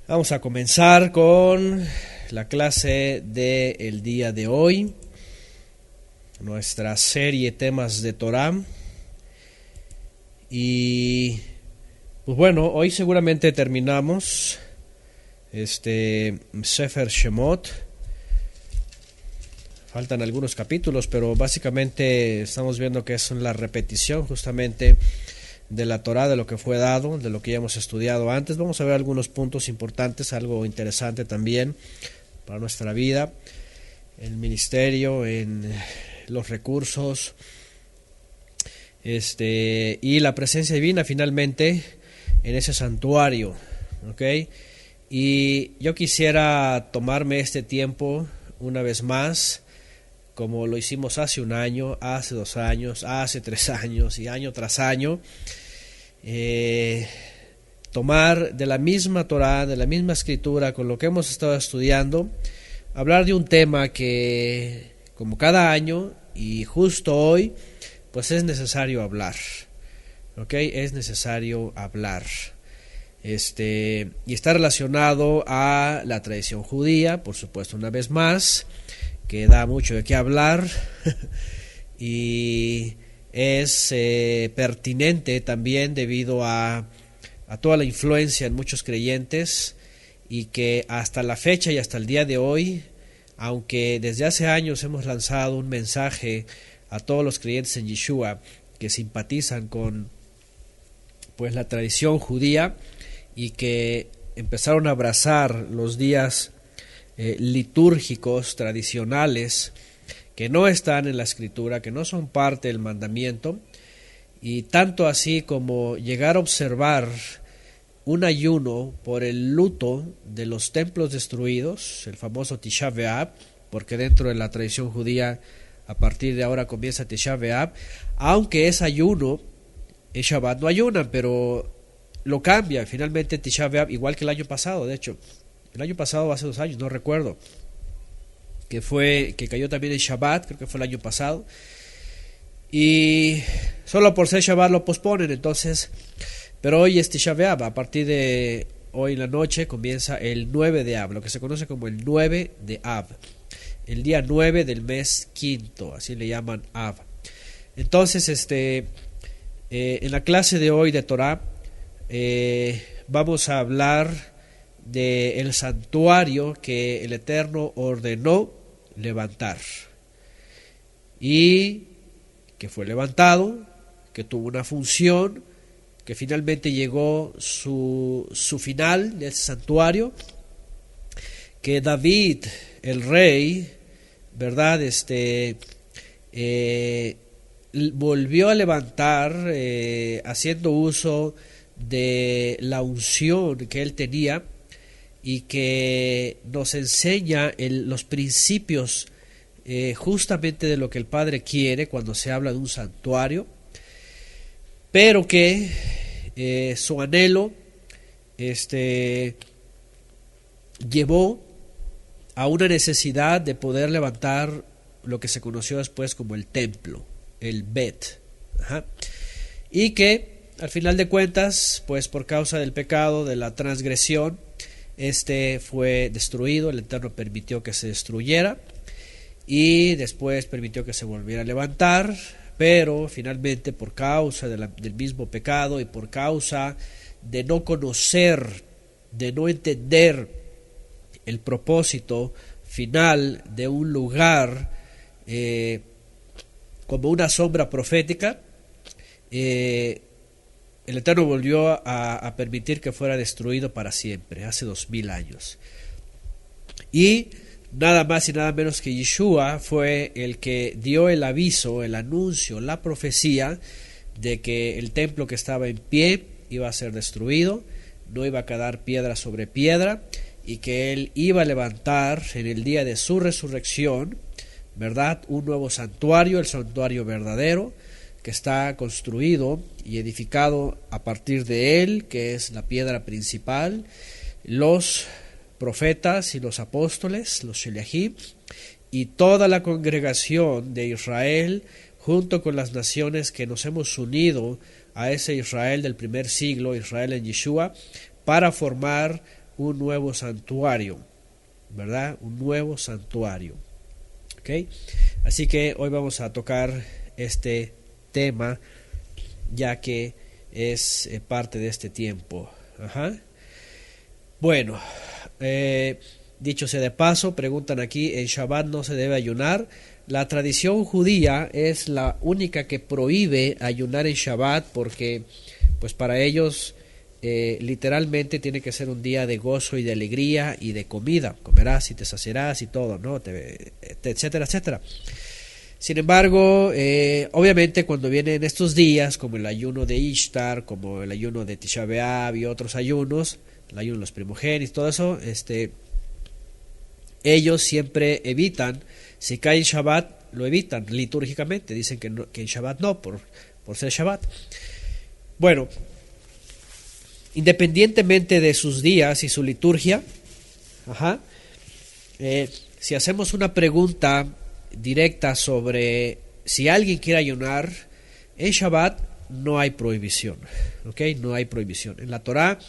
Vamos a comenzar con la clase del día de hoy, nuestra serie temas de Torah. Y pues bueno, hoy seguramente terminamos Sefer Shemot. Faltan algunos capítulos, pero básicamente estamos viendo que es la repetición justamente de la Torah, de lo que fue dado, de lo que ya hemos estudiado antes. Vamos a ver algunos puntos importantes, algo interesante también para nuestra vida, el ministerio, en los recursos, y la presencia divina finalmente en ese santuario, ¿ok? Y yo quisiera tomarme este tiempo una vez más, como lo hicimos hace un año, hace 2 años, hace 3 años y año tras año, tomar de la misma Torah, de la misma escritura, con lo que hemos estado estudiando, hablar de un tema que, como cada año y justo hoy, pues es necesario hablar, ¿ok? Es necesario hablar. Y está relacionado a la tradición judía, por supuesto, una vez más, que da mucho de qué hablar y es pertinente también debido a toda la influencia en muchos creyentes, y que hasta la fecha y hasta el día de hoy, aunque desde hace años hemos lanzado un mensaje a todos los creyentes en Yeshua que simpatizan con pues la tradición judía y que empezaron a abrazar los días litúrgicos tradicionales que no están en la escritura, que no son parte del mandamiento, y tanto así como llegar a observar un ayuno por el luto de los templos destruidos, el famoso Tisha B'Av, porque dentro de la tradición judía a partir de ahora comienza Tisha B'Av, aunque es ayuno, es Shabbat, no ayunan, pero lo cambia finalmente Tisha B'Av, igual que el año pasado. De hecho, el año pasado, hace 2 años, no recuerdo, que cayó también en Shabbat, creo que fue el año pasado, y solo por ser Shabbat lo posponen. Entonces, pero hoy es Tisha B'Av. A partir de hoy en la noche comienza el 9 de Av, lo que se conoce como el 9 de Av, el día 9 del mes quinto, así le llaman Av. Entonces, en la clase de hoy de Torah vamos a hablar del santuario que el Eterno ordenó levantar y que fue levantado, que tuvo una función, que finalmente llegó su final de ese santuario, que David, el rey, ¿verdad? Volvió a levantar haciendo uso de la unción que él tenía, y que nos enseña los principios justamente de lo que el Padre quiere cuando se habla de un santuario, pero que su anhelo llevó a una necesidad de poder levantar lo que se conoció después como el templo, el Bet. Y que al final de cuentas, pues por causa del pecado, de la transgresión, fue destruido. El Eterno permitió que se destruyera y después permitió que se volviera a levantar, pero finalmente por causa del mismo pecado y por causa de no conocer, de no entender el propósito final de un lugar como una sombra profética, el Eterno volvió a permitir que fuera destruido para siempre, hace 2000 años. Y nada más y nada menos que Yeshua fue el que dio el aviso, el anuncio, la profecía de que el templo que estaba en pie iba a ser destruido, no iba a quedar piedra sobre piedra, y que él iba a levantar en el día de su resurrección, ¿verdad?, un nuevo santuario, el santuario verdadero, que está construido y edificado a partir de él, que es la piedra principal, los profetas y los apóstoles, los Sheliachim, y toda la congregación de Israel, junto con las naciones que nos hemos unido a ese Israel del primer siglo, Israel en Yeshua, para formar un nuevo santuario, ¿verdad? Un nuevo santuario. ¿Ok? Así que hoy vamos a tocar este tema, ya que es parte de este tiempo. Ajá. Bueno, dicho sea de paso, preguntan aquí, en Shabbat no se debe ayunar. La tradición judía es la única que prohíbe ayunar en Shabbat porque pues para ellos literalmente tiene que ser un día de gozo y de alegría y de comida. Comerás y te saciarás y todo, ¿no? Etcétera, etcétera. Sin embargo, obviamente cuando vienen estos días, como el ayuno de Ishtar, como el ayuno de Tisha B'Av y otros ayunos, el ayuno de los primogénitos, todo eso, ellos siempre evitan, si cae en Shabbat, lo evitan litúrgicamente, dicen que, no, que en Shabbat no, por ser Shabbat. Bueno, independientemente de sus días y su liturgia, si hacemos una pregunta directa sobre si alguien quiere ayunar en Shabbat, no hay prohibición, ¿ok? No hay prohibición. En la Torá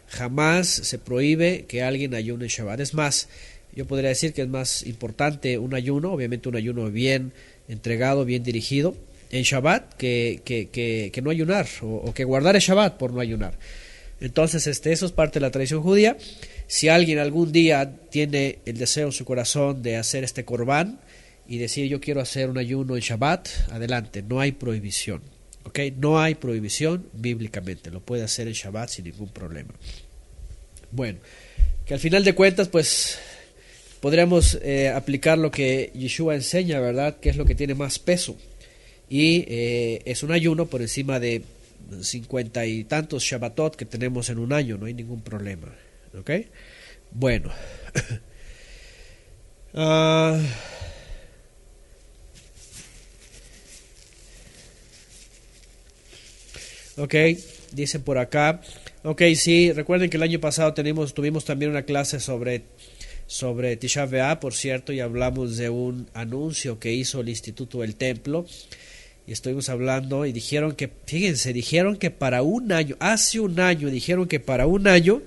jamás se prohíbe que alguien ayune en Shabbat. Es más, yo podría decir que es más importante un ayuno, obviamente un ayuno bien entregado, bien dirigido, en Shabbat que no ayunar, o que guardar el Shabbat por no ayunar. Entonces, eso es parte de la tradición judía. Si alguien algún día tiene el deseo en su corazón de hacer este corbán y decir yo quiero hacer un ayuno en Shabbat, adelante, no hay prohibición, ¿ok? No hay prohibición bíblicamente, lo puede hacer en Shabbat sin ningún problema. Bueno, que al final de cuentas, pues, podríamos aplicar lo que Yeshua enseña, ¿verdad? Que es lo que tiene más peso. Y es un ayuno por encima de 50 y tantos Shabbatot que tenemos en un año, no hay ningún problema, ¿ok? Bueno, ok, dicen por acá, ok, sí, recuerden que el año pasado tuvimos también una clase sobre Tisha B'Av, por cierto, y hablamos de un anuncio que hizo el Instituto del Templo. Y estuvimos hablando y dijeron que, fíjense, dijeron que para un año, hace un año, dijeron que para un año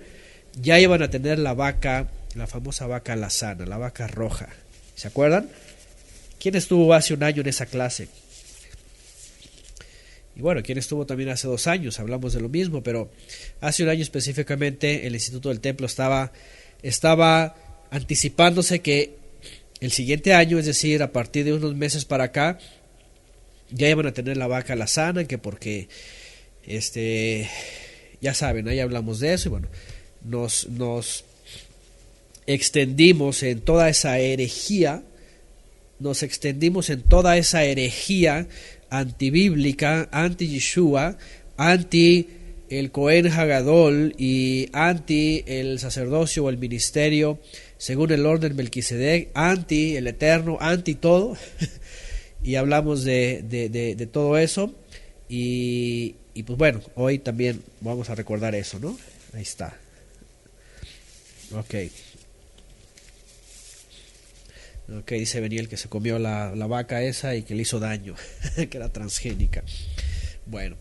ya iban a tener la vaca, la famosa vaca alazana, la vaca roja. ¿Se acuerdan? ¿Quién estuvo hace un año en esa clase? Y bueno, ¿quién estuvo también hace 2 años? Hablamos de lo mismo, pero hace un año específicamente el Instituto del Templo estaba anticipándose que el siguiente año, es decir, a partir de unos meses para acá, ya iban a tener la vaca alazana, que porque ya saben, ahí hablamos de eso y bueno, nos extendimos en toda esa herejía, antibíblica, anti-Yeshua, anti el Cohen Hagadol y anti el sacerdocio o el ministerio según el orden Melquisedec, anti el Eterno, anti todo. Y hablamos de todo eso y pues bueno, hoy también vamos a recordar eso, ¿no? Ahí está. Ok, dice Beniel que se comió la vaca esa y que le hizo daño, que era transgénica. Bueno,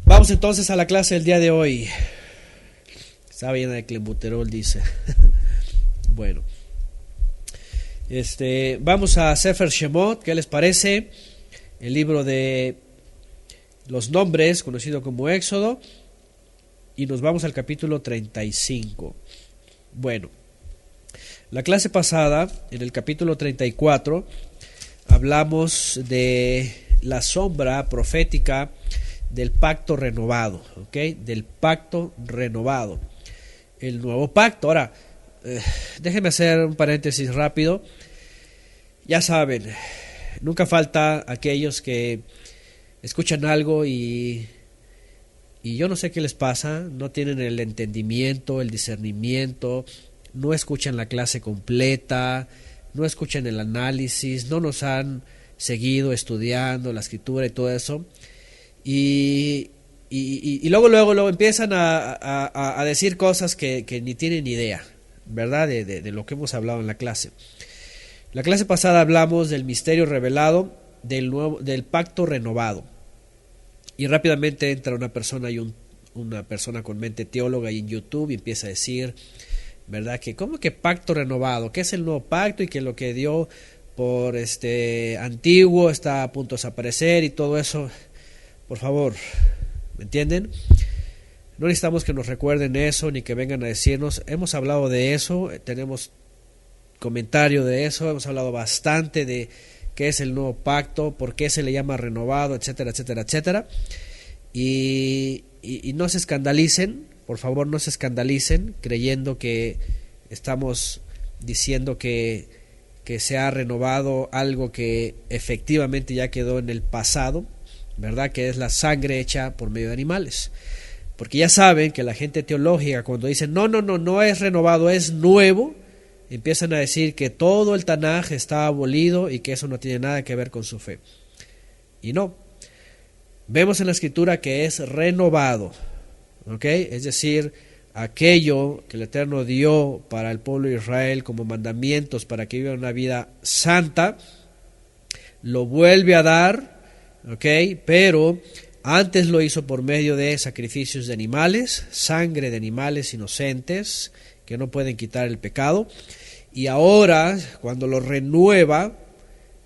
vamos entonces a la clase del día de hoy. Estaba llena de clenbuterol, dice. Bueno, vamos a Sefer Shemot, ¿qué les parece? El libro de los nombres, conocido como Éxodo, y nos vamos al capítulo 35. Bueno, la clase pasada, en el capítulo 34, hablamos de la sombra profética del pacto renovado, ¿ok? Del pacto renovado, el nuevo pacto. Ahora, déjenme hacer un paréntesis rápido. Ya saben, nunca falta aquellos que escuchan algo y yo no sé qué les pasa, no tienen el entendimiento, el discernimiento, no escuchan la clase completa, no escuchan el análisis, no nos han seguido estudiando la escritura y todo eso, y luego empiezan a decir cosas que ni tienen idea, ¿verdad? De lo que hemos hablado en la clase. La clase pasada hablamos del misterio revelado, del pacto renovado. Y rápidamente entra una persona y un una persona con mente teóloga ahí en YouTube y empieza a decir, ¿verdad? Que ¿cómo que pacto renovado? ¿Qué es el nuevo pacto? Y que lo que dio por antiguo está a punto de desaparecer y todo eso. Por favor, ¿me entienden? No necesitamos que nos recuerden eso ni que vengan a decirnos. Hemos hablado de eso, tenemos comentario de eso, hemos hablado bastante de qué es el nuevo pacto, por qué se le llama renovado, etcétera, etcétera, etcétera. Y no se escandalicen, por favor no se escandalicen creyendo que estamos diciendo que se ha renovado algo que efectivamente ya quedó en el pasado, ¿verdad? Que es la sangre hecha por medio de animales. Porque ya saben que la gente teológica cuando dicen no es renovado, es nuevo, empiezan a decir que todo el Tanaj está abolido y que eso no tiene nada que ver con su fe. Y no. Vemos en la escritura que es renovado, ¿ok? Es decir, aquello que el Eterno dio para el pueblo de Israel como mandamientos para que vivan una vida santa, lo vuelve a dar, ¿ok? Pero antes lo hizo por medio de sacrificios de animales, sangre de animales inocentes que no pueden quitar el pecado, y ahora cuando lo renueva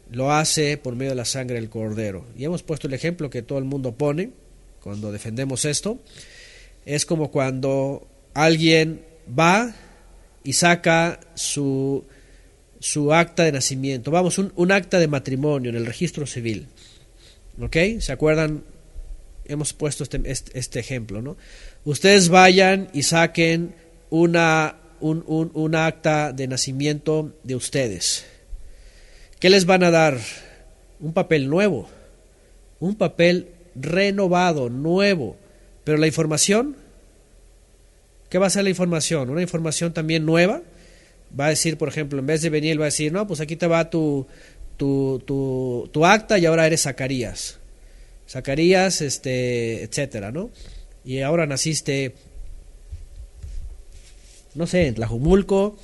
lo hace por medio de la sangre del cordero. Y hemos puesto el ejemplo que todo el mundo pone cuando defendemos esto. Es como cuando alguien va y saca su acta de nacimiento, vamos, un acta de matrimonio en el registro civil, ¿ok? ¿Se acuerdan? Hemos puesto este ejemplo, ¿no? Ustedes vayan y saquen un acta de nacimiento de ustedes. ¿Qué les van a dar? Un papel nuevo, un papel renovado, nuevo. Pero la información, ¿qué va a ser la información? Una información también nueva. Va a decir, por ejemplo, en vez de venir, va a decir, no, pues aquí te va tu acta y ahora eres Zacarías, etcétera, ¿no? Y ahora naciste, no sé, en Tlajumulco,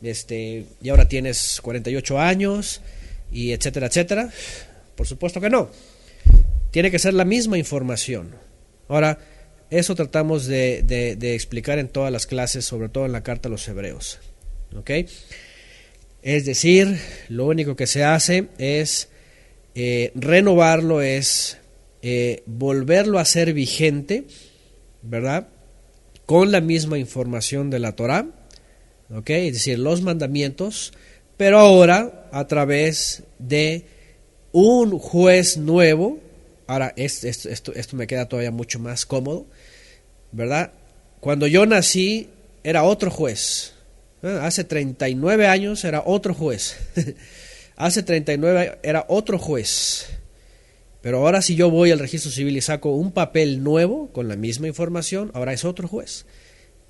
y ahora tienes 48 años, y etcétera, etcétera. Por supuesto que no. Tiene que ser la misma información. Ahora, eso tratamos de explicar en todas las clases, sobre todo en la carta a los Hebreos. ¿Ok? Es decir, lo único que se hace es renovarlo, es volverlo a ser vigente, ¿verdad? Con la misma información de la Torá, ¿ok? Es decir, los mandamientos, pero ahora a través de un juez nuevo. Ahora, esto me queda todavía mucho más cómodo, ¿verdad? Cuando yo nací era otro juez. Hace 39 años era otro juez. Hace 39 era otro juez. Pero ahora si yo voy al registro civil y saco un papel nuevo con la misma información, ahora es otro juez.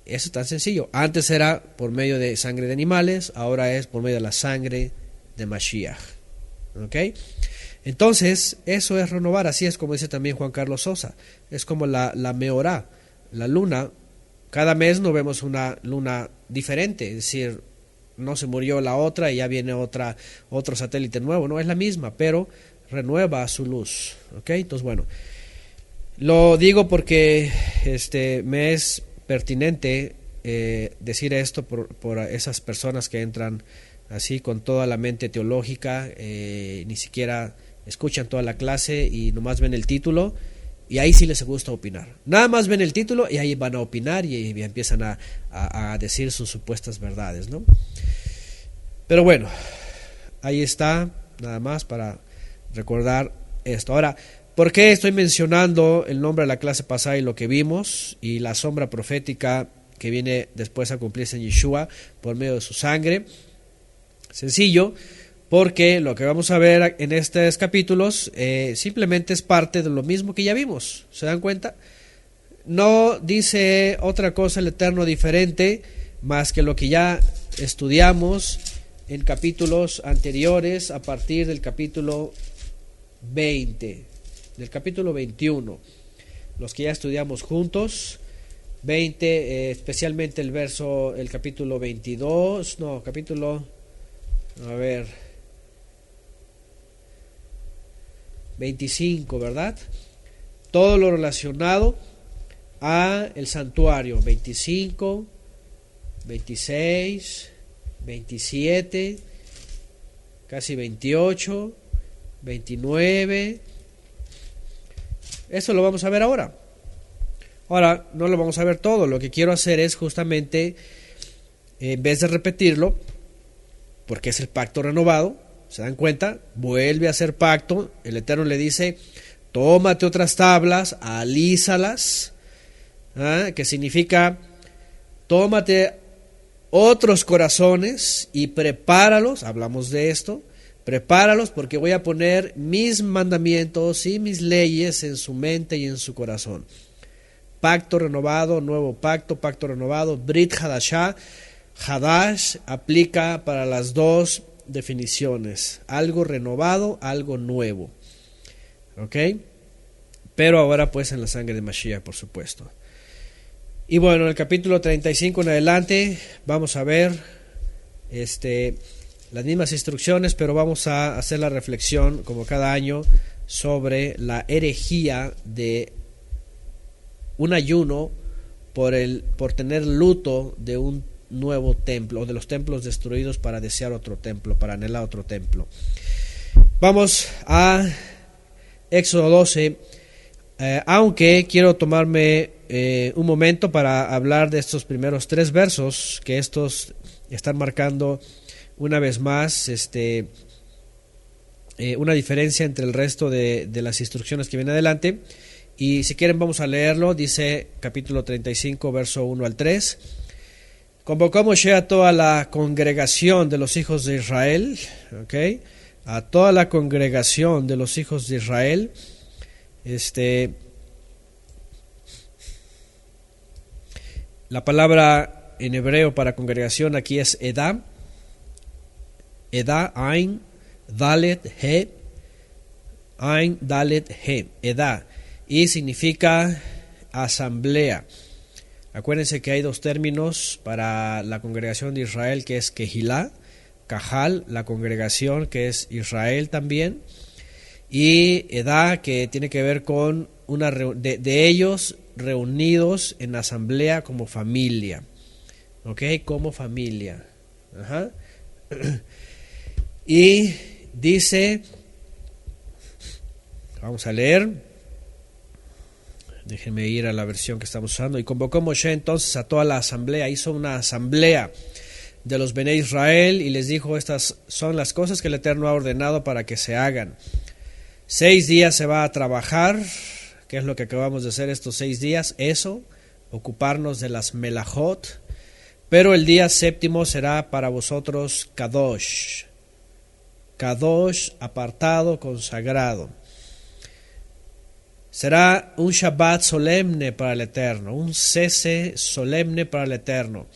Eso es tan sencillo. Antes era por medio de sangre de animales, ahora es por medio de la sangre de Mashiach. ¿Ok? Entonces, eso es renovar. Así es como dice también Juan Carlos Sosa. Es como la meorá, la luna. Cada mes no vemos una luna diferente. Es decir, no se murió la otra y ya viene otro satélite nuevo. No es la misma, pero renueva su luz. ¿Ok? Entonces, bueno, lo digo porque me es pertinente decir esto por esas personas que entran así con toda la mente teológica, ni siquiera escuchan toda la clase y nomás ven el título y ahí sí les gusta opinar. Nada más ven el título y ahí van a opinar y empiezan a decir sus supuestas verdades, ¿no? Pero bueno, ahí está, nada más para recordar esto. Ahora, ¿por qué estoy mencionando el nombre de la clase pasada y lo que vimos y la sombra profética que viene después a cumplirse en Yeshua por medio de su sangre? Sencillo, porque lo que vamos a ver en estos capítulos simplemente es parte de lo mismo que ya vimos. ¿Se dan cuenta? No dice otra cosa el Eterno diferente más que lo que ya estudiamos en capítulos anteriores a partir del capítulo 20, del capítulo 21, los que ya estudiamos juntos, 20, especialmente el capítulo 22, a ver, 25, ¿verdad? Todo lo relacionado a el santuario. 25, 26, 27, casi 28, 29. Eso lo vamos a ver ahora. Ahora no lo vamos a ver todo. Lo que quiero hacer es justamente, en vez de repetirlo, porque es el pacto renovado, ¿se dan cuenta? Vuelve a hacer pacto. El Eterno le dice: tómate otras tablas, alízalas, que significa tómate otros corazones y prepáralos. Hablamos de esto. Prepáralos, porque voy a poner mis mandamientos y mis leyes en su mente y en su corazón. Pacto renovado, nuevo pacto, pacto renovado. Brit Hadashah. Hadash aplica para las dos definiciones: algo renovado, algo nuevo. ¿Ok? Pero ahora pues en la sangre de Mashiach, por supuesto. Y bueno, en el capítulo 35 en adelante vamos a ver las mismas instrucciones, pero vamos a hacer la reflexión, como cada año, sobre la herejía de un ayuno por tener luto de un nuevo templo, o de los templos destruidos, para desear otro templo, para anhelar otro templo. Vamos a Éxodo 12, aunque quiero tomarme un momento para hablar de estos primeros 3 versos, que estos están marcando una vez más una diferencia entre el resto de las instrucciones que vienen adelante. Y si quieren vamos a leerlo. Dice capítulo 35, verso 1 al 3. Convocó Moshe a toda la congregación de los hijos de Israel, ¿okay? A toda la congregación de los hijos de Israel. La palabra en hebreo para congregación aquí es Edá. Edá, Ain, Dalet, He. Ain, Dalet, He. Edá. Y significa asamblea. Acuérdense que hay 2 términos para la congregación de Israel, que es Kehilá, Cajal, la congregación, que es Israel también. Y Edá, que tiene que ver con una de ellos reunidos en asamblea como familia. ¿Ok? Como familia. Ajá. Y dice, vamos a leer, déjenme ir a la versión que estamos usando. Y convocó Moshe entonces a toda la asamblea, hizo una asamblea de los Bené Israel y les dijo: estas son las cosas que el Eterno ha ordenado para que se hagan. 6 días se va a trabajar. ¿Qué es lo que acabamos de hacer estos 6 días? Eso, ocuparnos de las melajot. Pero el día 7º será para vosotros Kadosh. Kadosh, apartado, consagrado. Será un Shabbat solemne para el Eterno, un cese solemne para el Eterno.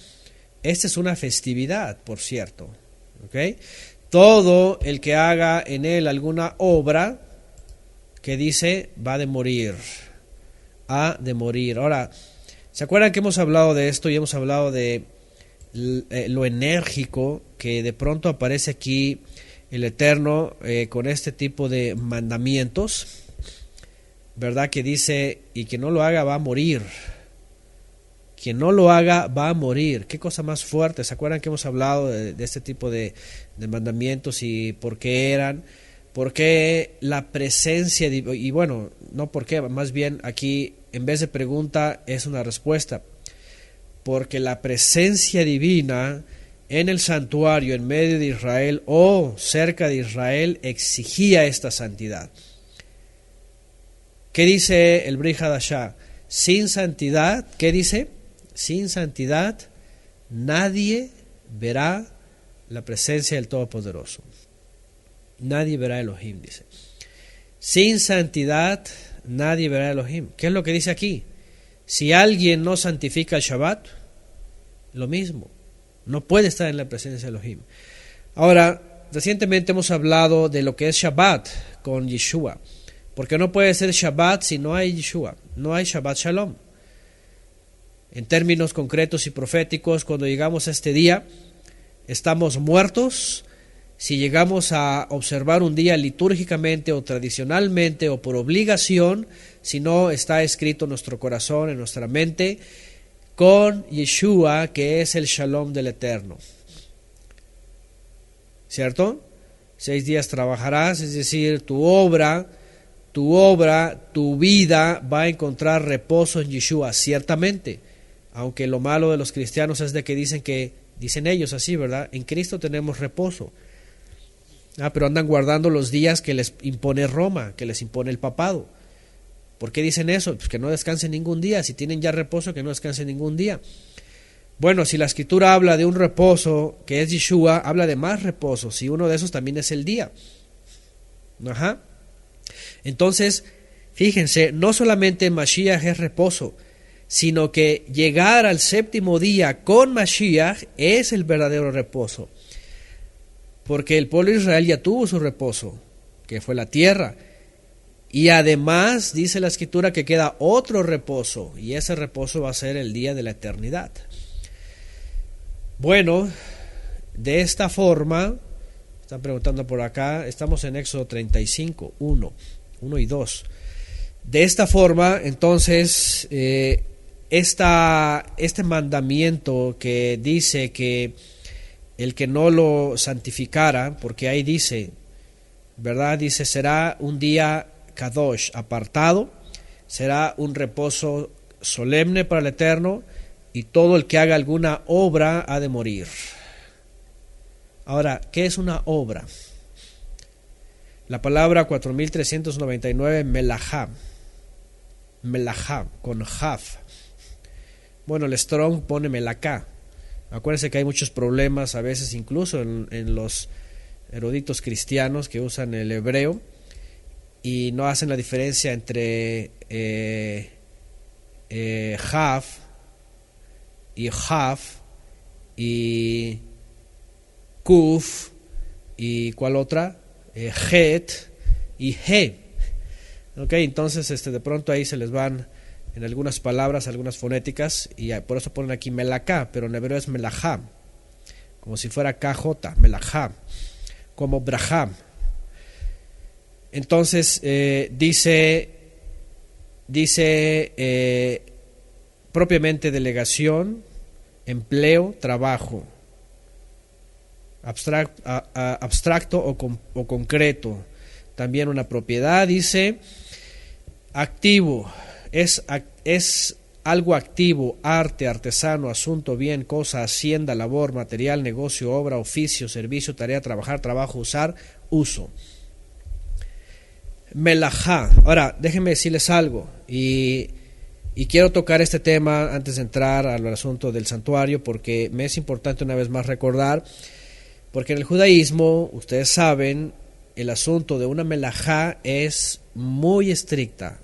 Esta es una festividad, por cierto. ¿Okay? Todo el que haga en él alguna obra que dice va de morir. Ha de morir. Ahora, ¿se acuerdan que hemos hablado de esto y hemos hablado de lo enérgico que de pronto aparece aquí el Eterno con este tipo de mandamientos? ¿Verdad? Que dice: y quien no lo haga va a morir. Quien no lo haga va a morir. Qué cosa más fuerte. ¿Se acuerdan que hemos hablado de este tipo de mandamientos y por qué eran? Porque la presencia, y bueno, no por qué, más bien aquí en vez de pregunta es una respuesta. Porque la presencia divina en el santuario, en medio de Israel o cerca de Israel, exigía esta santidad. ¿Qué dice el Brit Hadashah? Sin santidad, ¿qué dice? Sin santidad nadie verá la presencia del Todopoderoso. Nadie verá Elohim, dice. Sin santidad nadie verá Elohim. ¿Qué es lo que dice aquí? Si alguien no santifica el Shabbat, lo mismo. No puede estar en la presencia de Elohim. Ahora, recientemente hemos hablado de lo que es Shabbat con Yeshua. Porque no puede ser Shabbat si no hay Yeshua. No hay Shabbat Shalom. En términos concretos y proféticos, cuando llegamos a este día, estamos muertos si llegamos a observar un día litúrgicamente o tradicionalmente o por obligación, si no está escrito en nuestro corazón, en nuestra mente, con Yeshua, que es el Shalom del Eterno. ¿Cierto? 6 días trabajarás, es decir, tu vida va a encontrar reposo en Yeshua, ciertamente. Aunque lo malo de los cristianos es de que dicen ellos así, ¿verdad? En Cristo tenemos reposo. Pero andan guardando los días que les impone Roma, que les impone el papado. ¿Por qué dicen eso? Pues que no descansen ningún día. Si tienen ya reposo, que no descansen ningún día. Bueno, si la Escritura habla de un reposo que es Yeshua, habla de más reposo. Si uno de esos también es el día. Entonces, fíjense, no solamente Mashiach es reposo, sino que llegar al séptimo día con Mashiach es el verdadero reposo. Porque el pueblo de Israel ya tuvo su reposo, que fue la tierra. Y además dice la Escritura que queda otro reposo, y ese reposo va a ser el día de la eternidad. Bueno, de esta forma, están preguntando por acá, estamos en Éxodo 35, 1 y 2. De esta forma, entonces, este mandamiento que dice que el que no lo santificara, porque ahí dice, ¿verdad? Dice, será un día Kadosh, apartado, será un reposo solemne para el Eterno, y todo el que haga alguna obra ha de morir. Ahora, ¿qué es una obra? La palabra 4399, melajá, con jaf. Bueno, el Strong pone melacá. Acuérdense que hay muchos problemas a veces, incluso en los eruditos cristianos que usan el hebreo y no hacen la diferencia entre jaf y jaf y kuf y ¿cuál otra? Het y he. Entonces de pronto ahí se les van en algunas palabras, algunas fonéticas, y por eso ponen aquí melacá, pero en hebreo es melajá, como si fuera KJ, melajá, como braham. Entonces dice propiamente delegación, empleo, trabajo, abstracto o concreto. También una propiedad, dice activo, es algo activo, arte, artesano, asunto, bien, cosa, hacienda, labor, material, negocio, obra, oficio, servicio, tarea, trabajar, trabajo, usar, uso. Melajá. Ahora, déjenme decirles algo, y quiero tocar este tema antes de entrar al asunto del santuario, porque me es importante una vez más recordar, porque en el judaísmo, ustedes saben, el asunto de una melajá es muy estricta.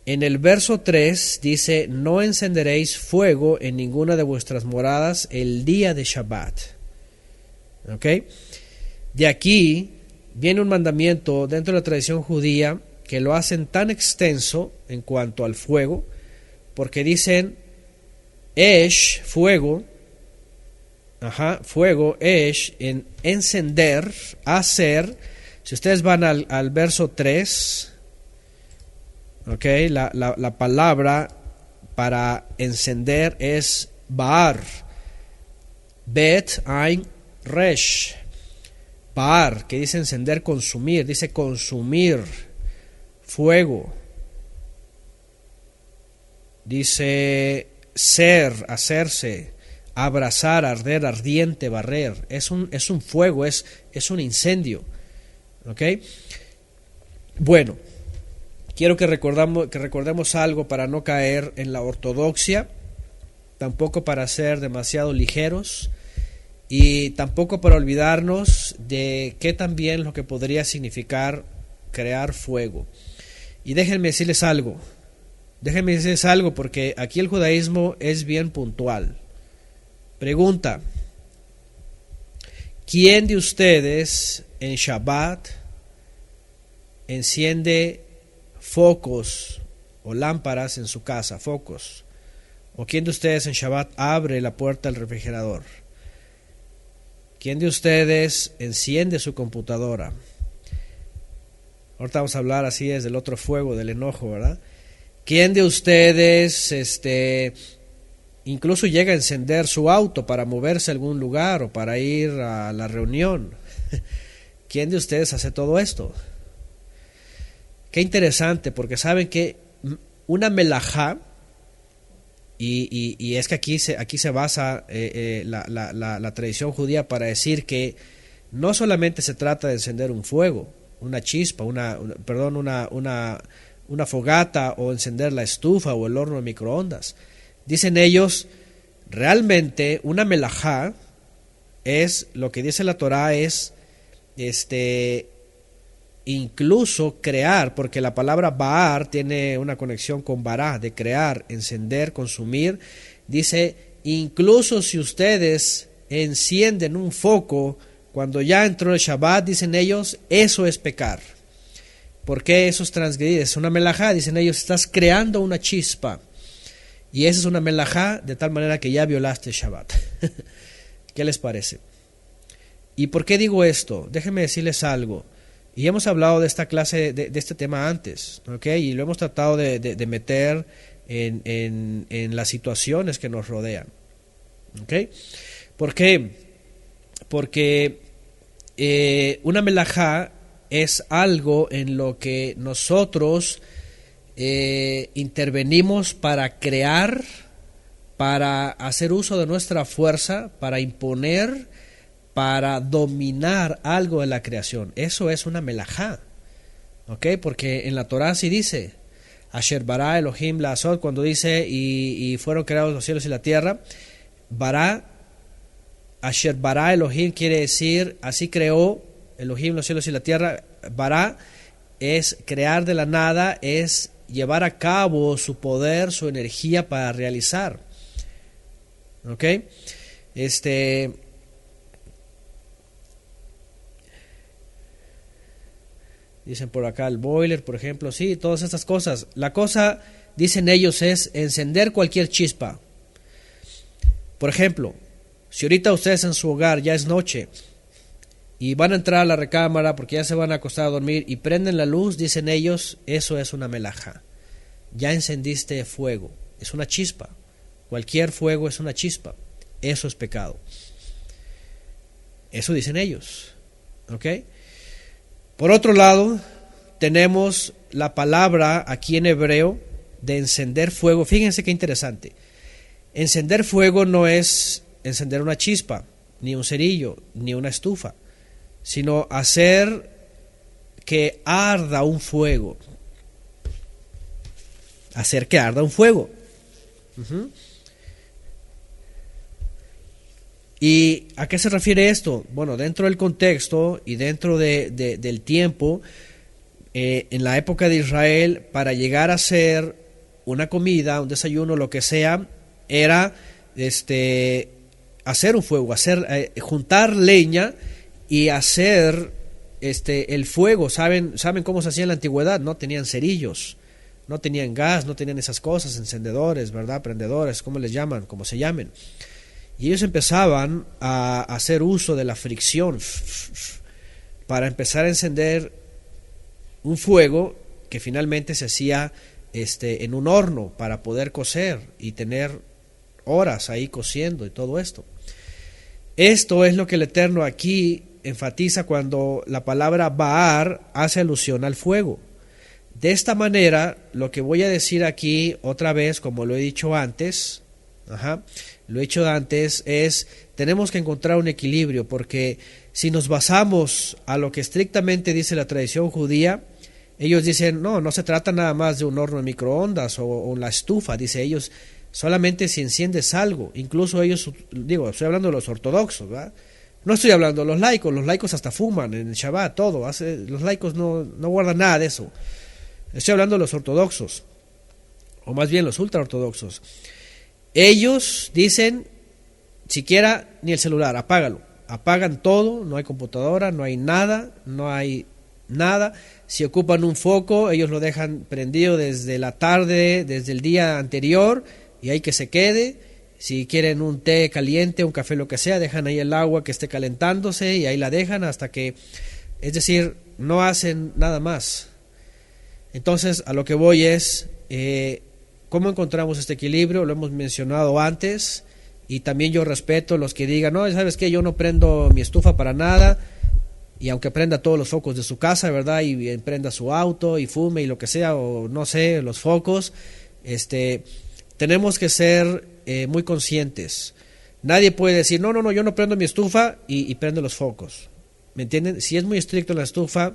En el verso 3 dice, no encenderéis fuego en ninguna de vuestras moradas el día de Shabbat. De aquí viene un mandamiento dentro de la tradición judía que lo hacen tan extenso en cuanto al fuego, porque dicen, esh, fuego, esh, en encender, hacer. Si ustedes van al verso 3, la palabra para encender es baar, bet, ain, resh, baar, que dice encender, consumir, dice consumir, fuego, dice ser, hacerse, abrazar, arder, ardiente, barrer. Es un fuego, es un incendio. Bueno, quiero que recordemos algo para no caer en la ortodoxia, tampoco para ser demasiado ligeros y tampoco para olvidarnos de qué también lo que podría significar crear fuego. Y déjenme decirles algo porque aquí el judaísmo es bien puntual. Pregunta: ¿quién de ustedes en Shabbat enciende focos o lámparas en su casa, focos? ¿O quién de ustedes en Shabbat abre la puerta del refrigerador? ¿Quién de ustedes enciende su computadora? Ahorita vamos a hablar así es del otro fuego, del enojo, ¿verdad? ¿Quién de ustedes incluso llega a encender su auto para moverse a algún lugar o para ir a la reunión? ¿Quién de ustedes hace todo esto? Qué interesante, porque saben que una melajá, y es que aquí se basa la tradición judía para decir que no solamente se trata de encender un fuego, una chispa, una fogata, o encender la estufa o el horno de microondas. Dicen ellos, realmente una melajá es, lo que dice la Torá es, incluso crear, porque la palabra baar tiene una conexión con bará, de crear, encender, consumir. Dice, incluso si ustedes encienden un foco cuando ya entró el Shabbat, dicen ellos, eso es pecar. ¿Por qué eso es transgredir? Es una melajá, dicen ellos, estás creando una chispa. Y esa es una melajá, de tal manera que ya violaste el Shabbat. ¿Qué les parece? ¿Y por qué digo esto? Déjenme decirles algo. Y hemos hablado de esta clase, de este tema antes, ¿ok? Y lo hemos tratado de meter en las situaciones que nos rodean, ¿ok? ¿Por qué? Porque una melajá es algo en lo que nosotros intervenimos para crear, para hacer uso de nuestra fuerza, para imponer, para dominar algo de la creación. Eso es una melajá, ¿ok? Porque en la Torá sí dice, Asher bara Elohim la'asot, cuando dice y fueron creados los cielos y la tierra, bara, Asher bara Elohim quiere decir, así creó Elohim los cielos y la tierra. Bara es crear de la nada, es llevar a cabo su poder, su energía para realizar, ¿ok? Dicen por acá el boiler, por ejemplo, sí, todas estas cosas. La cosa, dicen ellos, es encender cualquier chispa. Por ejemplo, si ahorita ustedes en su hogar ya es noche y van a entrar a la recámara porque ya se van a acostar a dormir y prenden la luz, dicen ellos, eso es una melajá. Ya encendiste fuego, es una chispa. Cualquier fuego es una chispa. Eso es pecado. Eso dicen ellos, ¿ok? Por otro lado, tenemos la palabra aquí en hebreo de encender fuego. Fíjense qué interesante. Encender fuego no es encender una chispa, ni un cerillo, ni una estufa, sino hacer que arda un fuego. Hacer que arda un fuego. ¿Y a qué se refiere esto? Bueno, dentro del contexto y dentro del tiempo, en la época de Israel, para llegar a hacer una comida, un desayuno, lo que sea, era hacer un fuego, juntar leña y hacer el fuego. ¿Saben cómo se hacía en la antigüedad? No tenían cerillos, no tenían gas, no tenían esas cosas, encendedores, ¿verdad? Prendedores, ¿cómo les llaman? Como se llamen. Y ellos empezaban a hacer uso de la fricción para empezar a encender un fuego que finalmente se hacía en un horno para poder cocer y tener horas ahí cociendo y todo esto. Esto es lo que el Eterno aquí enfatiza cuando la palabra Baar hace alusión al fuego. De esta manera, lo que voy a decir aquí otra vez, como lo he dicho antes, es, tenemos que encontrar un equilibrio, porque si nos basamos a lo que estrictamente dice la tradición judía, ellos dicen, no se trata nada más de un horno de microondas o la estufa, dice ellos, solamente si enciendes algo. Incluso ellos, estoy hablando de los ortodoxos, ¿verdad? No estoy hablando de los laicos hasta fuman en el Shabbat, todo, los laicos no guardan nada de eso. Estoy hablando de los ortodoxos, o más bien los ultraortodoxos. Ellos dicen, siquiera ni el celular, apágalo. Apagan todo, no hay computadora, no hay nada. Si ocupan un foco, ellos lo dejan prendido desde la tarde, desde el día anterior, y ahí que se quede. Si quieren un té caliente, un café, lo que sea, dejan ahí el agua que esté calentándose y ahí la dejan hasta que, es decir, no hacen nada más. Entonces, a lo que voy es, ¿cómo encontramos este equilibrio? Lo hemos mencionado antes, y también yo respeto los que digan, no, ¿sabes qué? Yo no prendo mi estufa para nada, y aunque prenda todos los focos de su casa, ¿verdad? Y prenda su auto y fume y lo que sea, o no sé, los focos, tenemos que ser muy conscientes. Nadie puede decir, no, yo no prendo mi estufa y prendo los focos. ¿Me entienden? Si es muy estricto en la estufa,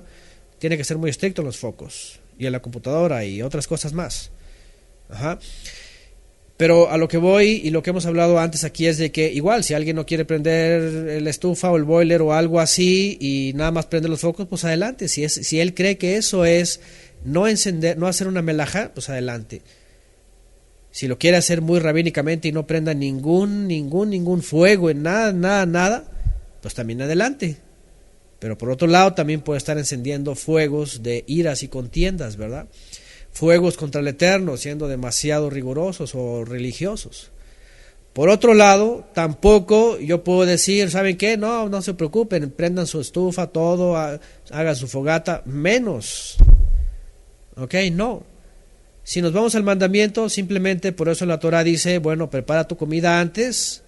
tiene que ser muy estricto en los focos y en la computadora y otras cosas más. Ajá. Pero a lo que voy y lo que hemos hablado antes aquí es de que igual si alguien no quiere prender la estufa o el boiler o algo así y nada más prende los focos, pues adelante. Si él cree que eso es no encender, no hacer una melajá, pues adelante. Si lo quiere hacer muy rabínicamente y no prenda ningún fuego en nada, pues también adelante. Pero por otro lado también puede estar encendiendo fuegos de iras y contiendas, ¿verdad? Fuegos contra el Eterno, siendo demasiado rigurosos o religiosos. Por otro lado, tampoco yo puedo decir, ¿saben qué? No se preocupen, prendan su estufa, todo, hagan su fogata, menos. ¿Ok? No. Si nos vamos al mandamiento, simplemente por eso la Torah dice, bueno, prepara tu comida antes,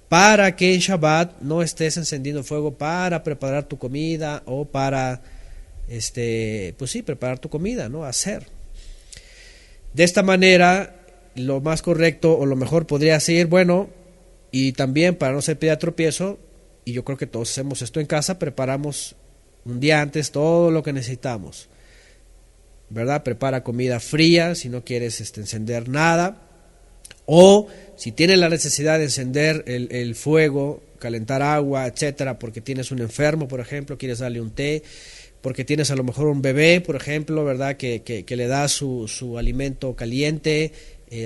para que en Shabbat no estés encendiendo fuego para preparar tu comida o para, pues sí, preparar tu comida, ¿no? Hacer. De esta manera, lo más correcto o lo mejor podría ser, bueno, y también para no ser piedra de tropiezo, y yo creo que todos hacemos esto en casa, preparamos un día antes todo lo que necesitamos, ¿verdad? Prepara comida fría si no quieres encender nada, o si tienes la necesidad de encender el fuego, calentar agua, etcétera, porque tienes un enfermo, por ejemplo, quieres darle un té, porque tienes a lo mejor un bebé, por ejemplo, ¿verdad? Que le da su alimento caliente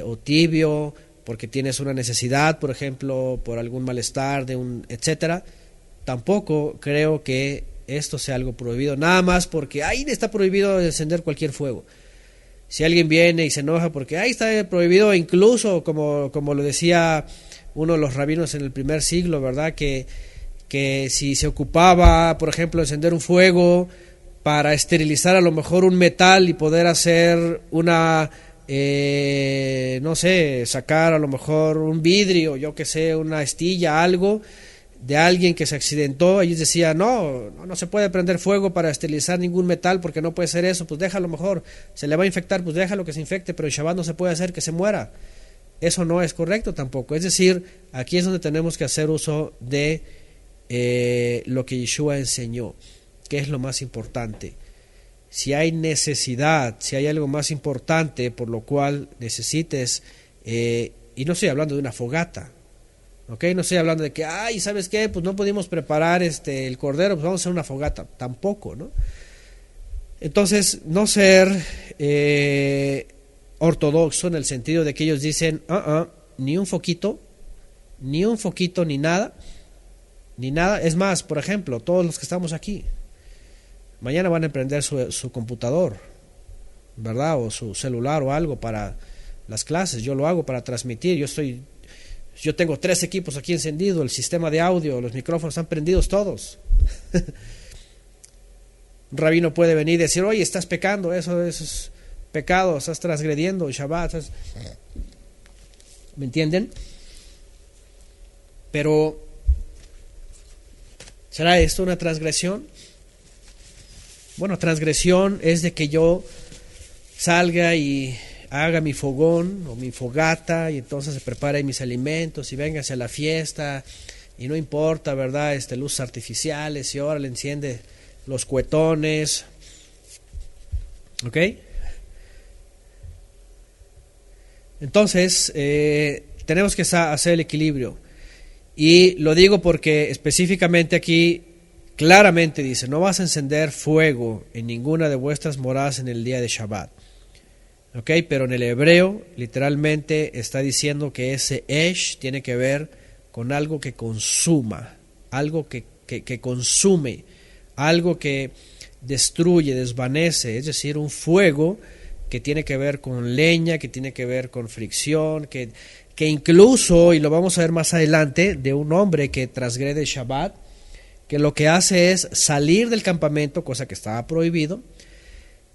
o tibio, porque tienes una necesidad, por ejemplo, por algún malestar, etcétera. Tampoco creo que esto sea algo prohibido, nada más porque ahí está prohibido encender cualquier fuego. Si alguien viene y se enoja porque ahí está prohibido, incluso como lo decía uno de los rabinos en el primer siglo, ¿verdad? Que si se ocupaba, por ejemplo, encender un fuego para esterilizar a lo mejor un metal y poder hacer una, no sé, sacar a lo mejor un vidrio, yo que sé, una astilla, algo de alguien que se accidentó, ellos decían, no se puede prender fuego para esterilizar ningún metal porque no puede ser eso, pues déjalo mejor, se le va a infectar, pues déjalo que se infecte, pero en Shabbat no se puede hacer que se muera. Eso no es correcto tampoco, es decir, aquí es donde tenemos que hacer uso de lo que Yeshua enseñó, que es lo más importante. Si hay necesidad, si hay algo más importante por lo cual necesites, y no estoy hablando de una fogata, ¿ok? No estoy hablando de que, ay, ¿sabes qué? Pues no pudimos preparar el cordero, pues vamos a hacer una fogata, tampoco, ¿no? Entonces, no ser ortodoxo en el sentido de que ellos dicen, ni un foquito, ni nada, es más, por ejemplo, todos los que estamos aquí, mañana van a emprender su computador, ¿verdad? O su celular o algo para las clases. Yo lo hago para transmitir. Yo tengo 3 equipos aquí encendidos, el sistema de audio, los micrófonos están prendidos todos. Un rabino puede venir y decir, oye, estás pecando, eso es pecado, estás transgrediendo Shabbat. ¿Me entienden? Pero, ¿será esto una transgresión? Bueno, transgresión es de que yo salga y haga mi fogón o mi fogata y entonces se prepare mis alimentos y venga hacia la fiesta y no importa, ¿verdad? Luces artificiales y ahora le enciende los cuetones, ¿ok? Entonces, tenemos que hacer el equilibrio y lo digo porque específicamente aquí claramente dice, no vas a encender fuego en ninguna de vuestras moradas en el día de Shabbat. ¿Ok? Pero en el hebreo literalmente está diciendo que ese esh tiene que ver con algo que consuma, algo que consume, algo que destruye, desvanece, es decir, un fuego que tiene que ver con leña, que tiene que ver con fricción, que que incluso, y lo vamos a ver más adelante, de un hombre que transgrede el Shabbat, que lo que hace es salir del campamento, cosa que estaba prohibido,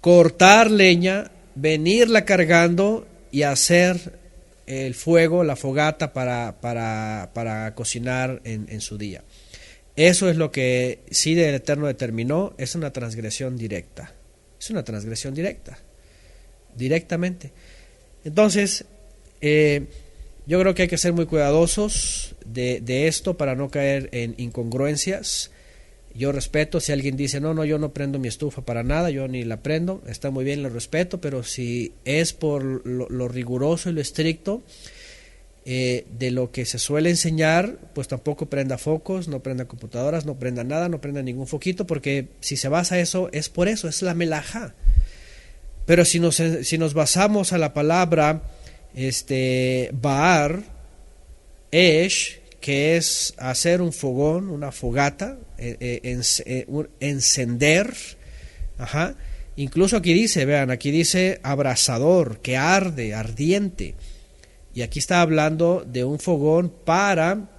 cortar leña, venirla cargando y hacer el fuego, la fogata para cocinar en su día. Eso es lo que sí el Eterno determinó, es una transgresión directa. Es una transgresión directa, directamente. Entonces, yo creo que hay que ser muy cuidadosos de esto para no caer en incongruencias. Yo respeto si alguien dice, no, yo no prendo mi estufa para nada, yo ni la prendo, está muy bien, lo respeto, pero si es por lo riguroso y lo estricto de lo que se suele enseñar, pues tampoco prenda focos, no prenda computadoras, no prenda nada, no prenda ningún foquito, porque si se basa eso, es la melajá. Pero si nos basamos a la palabra Baar, Esh, que es hacer un fogón, una fogata, encender, incluso aquí dice abrasador, que arde, ardiente, y aquí está hablando de un fogón para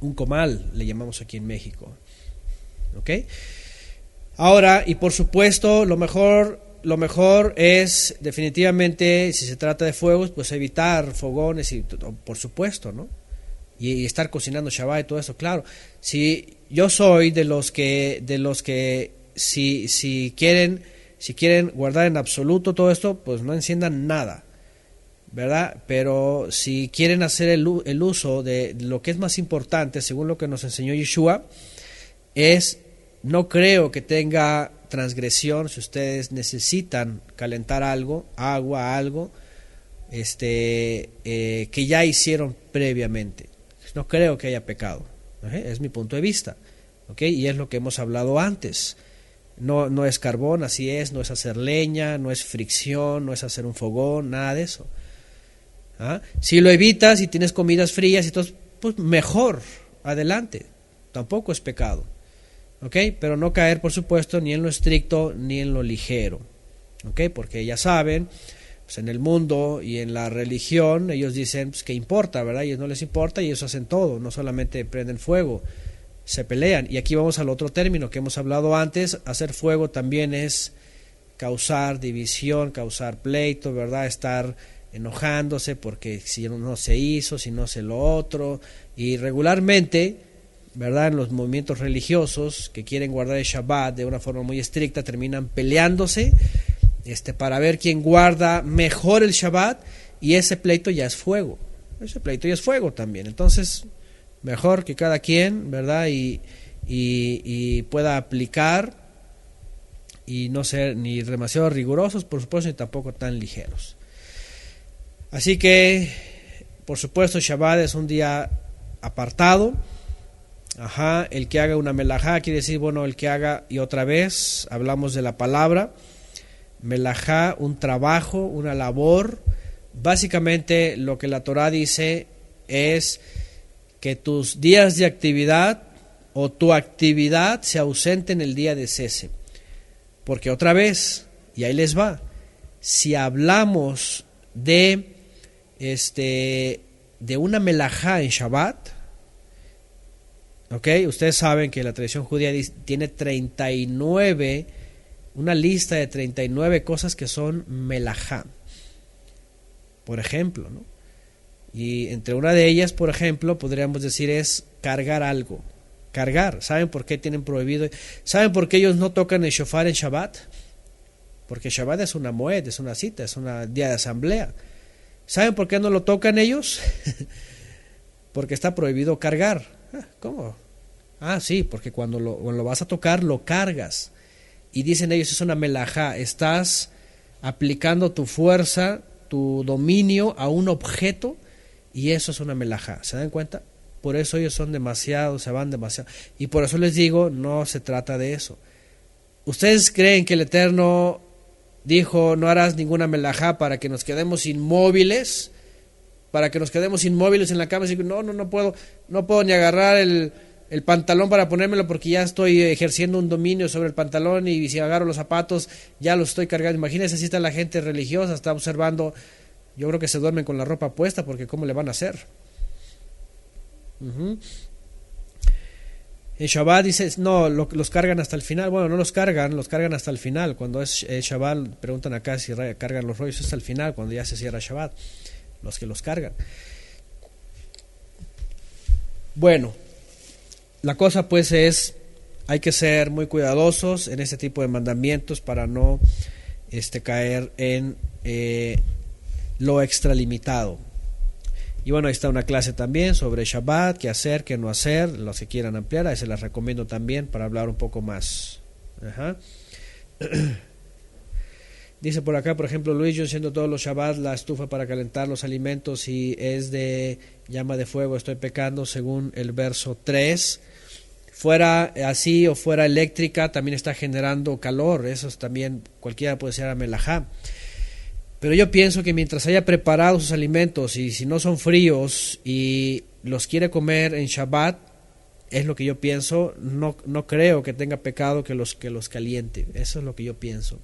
un comal, le llamamos aquí en México, ¿ok? Ahora, y por supuesto, lo mejor es definitivamente, si se trata de fuegos, pues evitar fogones, por supuesto, ¿no? Y estar cocinando Shabbat y todo eso, claro. Si yo soy de los que si quieren guardar en absoluto todo esto, pues no enciendan nada, ¿verdad? Pero si quieren hacer el uso de lo que es más importante, según lo que nos enseñó Yeshua, no creo que tenga transgresión si ustedes necesitan calentar algo, agua, algo, que ya hicieron previamente. No creo que haya pecado, es mi punto de vista, ¿okay? Y es lo que hemos hablado antes. No es carbón, así es, no es hacer leña, no es fricción, no es hacer un fogón, nada de eso. Si lo evitas y tienes comidas frías y todo, pues mejor, adelante, tampoco es pecado, ¿okay? Pero no caer, por supuesto, ni en lo estricto ni en lo ligero, ¿okay? Porque ya saben, pues en el mundo y en la religión ellos dicen pues, que importa, ¿verdad? A ellos no les importa y ellos hacen todo, no solamente prenden fuego, se pelean. Y aquí vamos al otro término que hemos hablado antes, hacer fuego también es causar división, causar pleito, ¿verdad? Estar enojándose porque si no se hizo, si no se lo otro, y regularmente, ¿verdad? En los movimientos religiosos que quieren guardar el Shabbat de una forma muy estricta, terminan peleándose para ver quién guarda mejor el Shabbat, y ese pleito ya es fuego. Ese pleito ya es fuego también. Entonces, mejor que cada quien, ¿verdad? Y pueda aplicar y no ser ni demasiado rigurosos, por supuesto, ni tampoco tan ligeros. Así que, por supuesto, Shabbat es un día apartado. El que haga una melajá quiere decir, bueno, el que haga, y otra vez hablamos de la palabra melajá, un trabajo, una labor. Básicamente lo que la Torah dice es que tus días de actividad o tu actividad se ausenten el día de cese. Porque otra vez, y ahí les va, si hablamos de una melajá en Shabbat, ustedes saben que la tradición judía tiene 39, una lista de 39 cosas que son melajá, por ejemplo, ¿no? Y entre una de ellas, por ejemplo, podríamos decir es cargar algo. Cargar, ¿saben por qué tienen prohibido? ¿Saben por qué ellos no tocan el shofar en Shabbat? Porque Shabbat es una moed, es una cita, es un día de asamblea. ¿Saben por qué no lo tocan ellos? Porque está prohibido cargar. ¿Cómo? Sí, porque cuando lo vas a tocar, lo cargas. Y dicen ellos, es una melajá, estás aplicando tu fuerza, tu dominio a un objeto, y eso es una melajá. ¿Se dan cuenta? Por eso ellos son demasiado, se van demasiado. Y por eso les digo, no se trata de eso. ¿Ustedes creen que el Eterno dijo, no harás ninguna melajá para que nos quedemos inmóviles? Para que nos quedemos inmóviles en la cama y decir, no puedo ni agarrar el pantalón para ponérmelo porque ya estoy ejerciendo un dominio sobre el pantalón, y si agarro los zapatos ya los estoy cargando. Imagínense si está la gente religiosa, está observando Yo creo que se duermen con la ropa puesta porque ¿cómo le van a hacer? Uh-huh. En Shabbat dice, no, los cargan hasta el final. Bueno, no los cargan hasta el final. Cuando es Shabbat, preguntan acá si cargan los rollos hasta el final, cuando ya se cierra Shabbat, los que los cargan. Bueno, la cosa pues es, hay que ser muy cuidadosos en este tipo de mandamientos para no caer en lo extralimitado. Y bueno, ahí está una clase también sobre Shabbat, qué hacer, qué no hacer, los que quieran ampliar, ahí se las recomiendo también para hablar un poco más. Ajá. Dice por acá, por ejemplo, Luis, yo enciendo todos los Shabbat la estufa para calentar los alimentos, si es de llama de fuego estoy pecando, según el verso 3. Fuera así o fuera eléctrica también está generando calor, eso es también, cualquiera puede ser amelajá. Pero yo pienso que mientras haya preparado sus alimentos y si no son fríos y los quiere comer en Shabbat, es lo que yo pienso, no creo que tenga pecado que los caliente, eso es lo que yo pienso.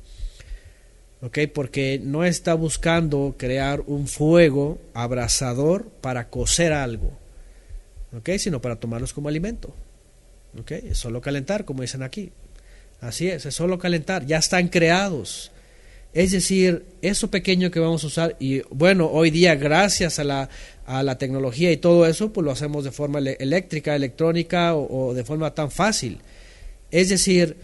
¿Okay? Porque no está buscando crear un fuego abrasador para cocer algo, ¿okay? Sino para tomarlos como alimento. ¿Okay? Es solo calentar, como dicen aquí. Así es solo calentar, ya están creados. Es decir, eso pequeño que vamos a usar, y bueno, hoy día gracias a la tecnología y todo eso, pues lo hacemos de forma eléctrica, electrónica o de forma tan fácil. Es decir,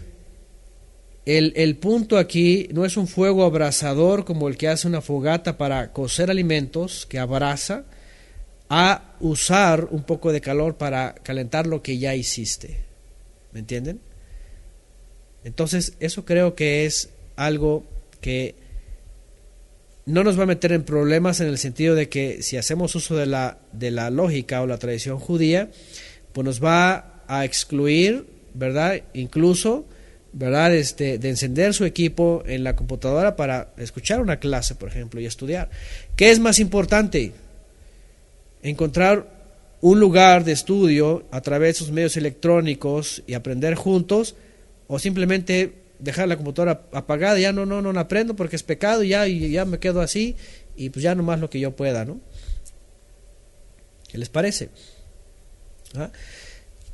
el punto aquí no es un fuego abrasador como el que hace una fogata para cocer alimentos, que abrasa, a usar un poco de calor para calentar lo que ya hiciste. ¿Me entienden? Entonces, eso creo que es algo que no nos va a meter en problemas en el sentido de que si hacemos uso de la lógica o la tradición judía, pues nos va a excluir, ¿verdad? Incluso, ¿verdad? De encender su equipo en la computadora para escuchar una clase, por ejemplo, y estudiar. ¿Qué es más importante? Encontrar un lugar de estudio a través de sus medios electrónicos y aprender juntos, o simplemente dejar la computadora apagada, ya no aprendo porque es pecado, y ya me quedo así, y pues ya nomás lo que yo pueda, ¿no? ¿Qué les parece? ¿Ah?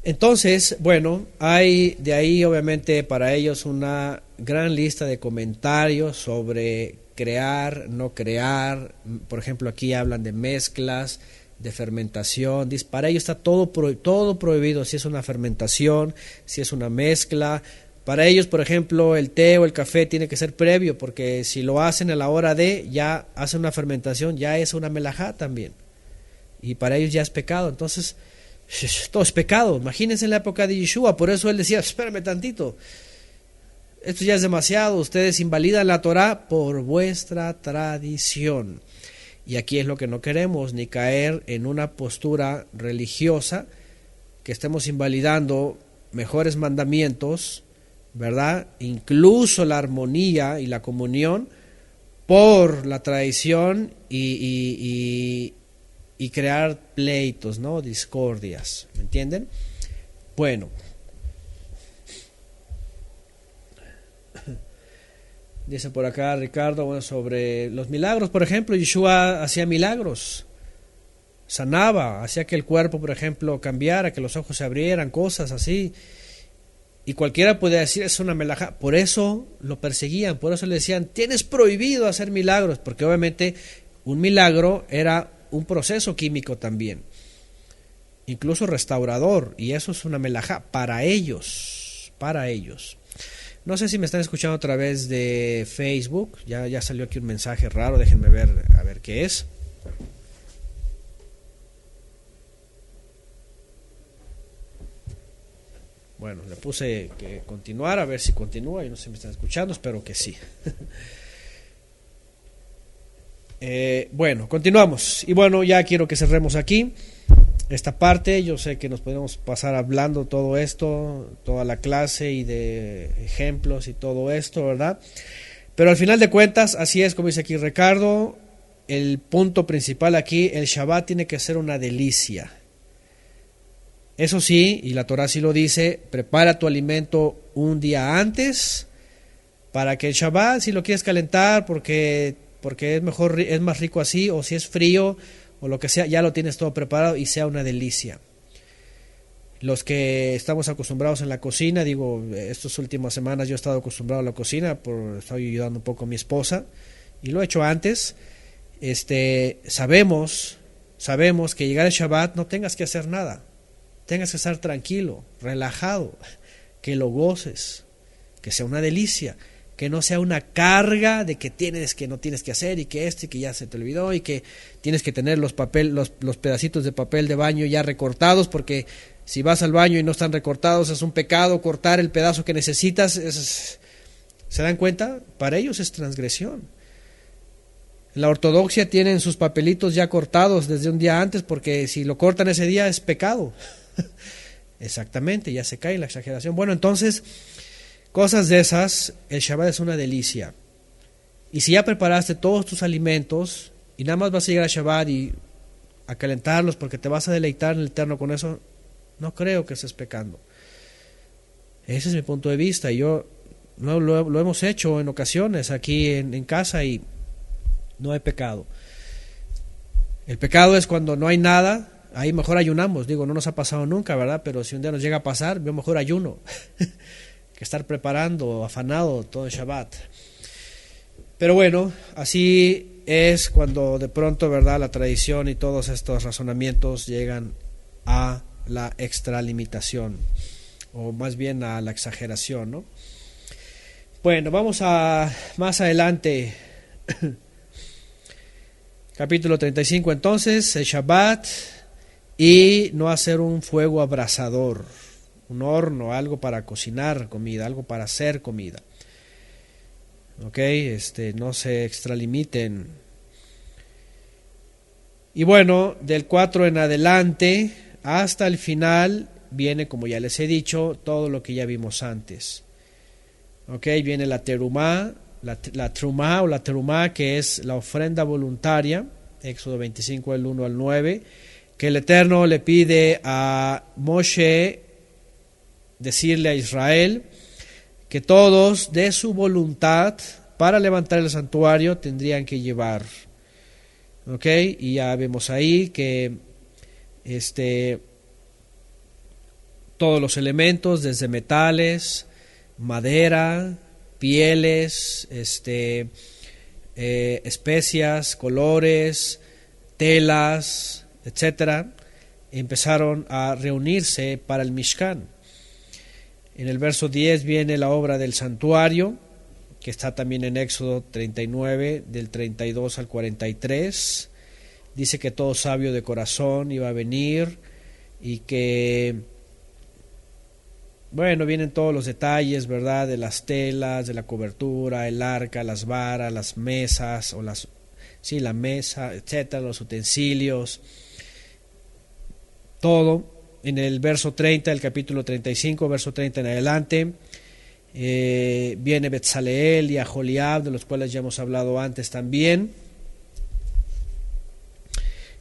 Entonces, bueno, hay de ahí obviamente para ellos una gran lista de comentarios sobre crear, no crear. Por ejemplo, aquí hablan de mezclas, de fermentación. Dice, para ellos está todo prohibido, si es una fermentación, si es una mezcla. Para ellos, por ejemplo, el té o el café tiene que ser previo, porque si lo hacen a la hora de, ya hacen una fermentación, ya es una melajá también. Y para ellos ya es pecado. Entonces, todo es pecado. Imagínense en la época de Yeshua, por eso él decía, espérame tantito, esto ya es demasiado, ustedes invalidan la Torá por vuestra tradición. Y aquí es lo que no queremos, ni caer en una postura religiosa, que estemos invalidando mejores mandamientos, ¿verdad? Incluso la armonía y la comunión por la tradición y crear pleitos, ¿no? Discordias, ¿me entienden? Bueno, dice por acá Ricardo, bueno, sobre los milagros, por ejemplo, Yeshua hacía milagros, sanaba, hacía que el cuerpo, por ejemplo, cambiara, que los ojos se abrieran, cosas así. Y cualquiera puede decir, es una melajá. Por eso lo perseguían, por eso le decían, tienes prohibido hacer milagros, porque obviamente un milagro era un proceso químico también, incluso restaurador, y eso es una melajá para ellos. No sé si me están escuchando a través de Facebook, ya salió aquí un mensaje raro, déjenme ver, a ver qué es. Bueno, le puse que continuar, a ver si continúa. Yo no sé si me están escuchando, espero que sí. Bueno, continuamos. Y bueno, ya quiero que cerremos aquí esta parte. Yo sé que nos podemos pasar hablando todo esto, toda la clase y de ejemplos y todo esto, ¿verdad? Pero al final de cuentas, así es como dice aquí Ricardo, el punto principal aquí, el Shabbat tiene que ser una delicia. Eso sí, y la Torah sí lo dice, prepara tu alimento un día antes para que el Shabbat, si lo quieres calentar porque porque es más rico así, o si es frío o lo que sea, ya lo tienes todo preparado y sea una delicia. Los que estamos acostumbrados en la cocina, digo, estas últimas semanas yo he estado acostumbrado a la cocina, estoy ayudando un poco a mi esposa y lo he hecho antes. Sabemos que llegar el Shabbat no tengas que hacer nada, tengas que estar tranquilo, relajado, que lo goces, que sea una delicia, que no sea una carga de que no tienes que hacer y que que ya se te olvidó y que tienes que tener los pedacitos de papel de baño ya recortados, porque si vas al baño y no están recortados es un pecado cortar el pedazo que necesitas. ¿Se dan cuenta? Para ellos es transgresión. En la ortodoxia tienen sus papelitos ya cortados desde un día antes, porque si lo cortan ese día es pecado. Exactamente, ya se cae en la exageración. Bueno, entonces, cosas de esas, el Shabbat es una delicia. Y si ya preparaste todos tus alimentos y nada más vas a llegar a Shabbat y a calentarlos porque te vas a deleitar en el Eterno con eso, no creo que estés pecando. Ese es mi punto de vista. Yo lo hemos hecho en ocasiones aquí en casa y no hay pecado. El pecado es cuando no hay nada. Ahí mejor ayunamos, digo, no nos ha pasado nunca, ¿verdad? Pero si un día nos llega a pasar, yo mejor ayuno que estar preparando, afanado todo el Shabbat. Pero bueno, así es cuando de pronto, ¿verdad?, la tradición y todos estos razonamientos llegan a la extralimitación, o más bien a la exageración, ¿no? Bueno, vamos a más adelante. Capítulo 35, entonces, el Shabbat, y no hacer un fuego abrasador, un horno, algo para cocinar comida, algo para hacer comida. Ok, no se extralimiten. Y bueno, del 4 en adelante hasta el final viene, como ya les he dicho, todo lo que ya vimos antes. Ok, viene la terumá, la trumá o la terumá, que es la ofrenda voluntaria, Éxodo 25, del 1 al 9, que el Eterno le pide a Moshe decirle a Israel que todos de su voluntad para levantar el santuario tendrían que llevar. Ok, y ya vemos ahí que todos los elementos, desde metales, madera, pieles, especias, colores, telas, etcétera, empezaron a reunirse para el Mishkan. En el verso 10 viene la obra del santuario, que está también en Éxodo 39, del 32 al 43. Dice que todo sabio de corazón iba a venir y que, bueno, vienen todos los detalles, ¿verdad?, de las telas, de la cobertura, el arca, las varas, las mesas, la mesa, etcétera, los utensilios, todo. En el verso 30 del capítulo 35, verso 30 en adelante, viene Betzaleel y Aholiab, de los cuales ya hemos hablado antes también,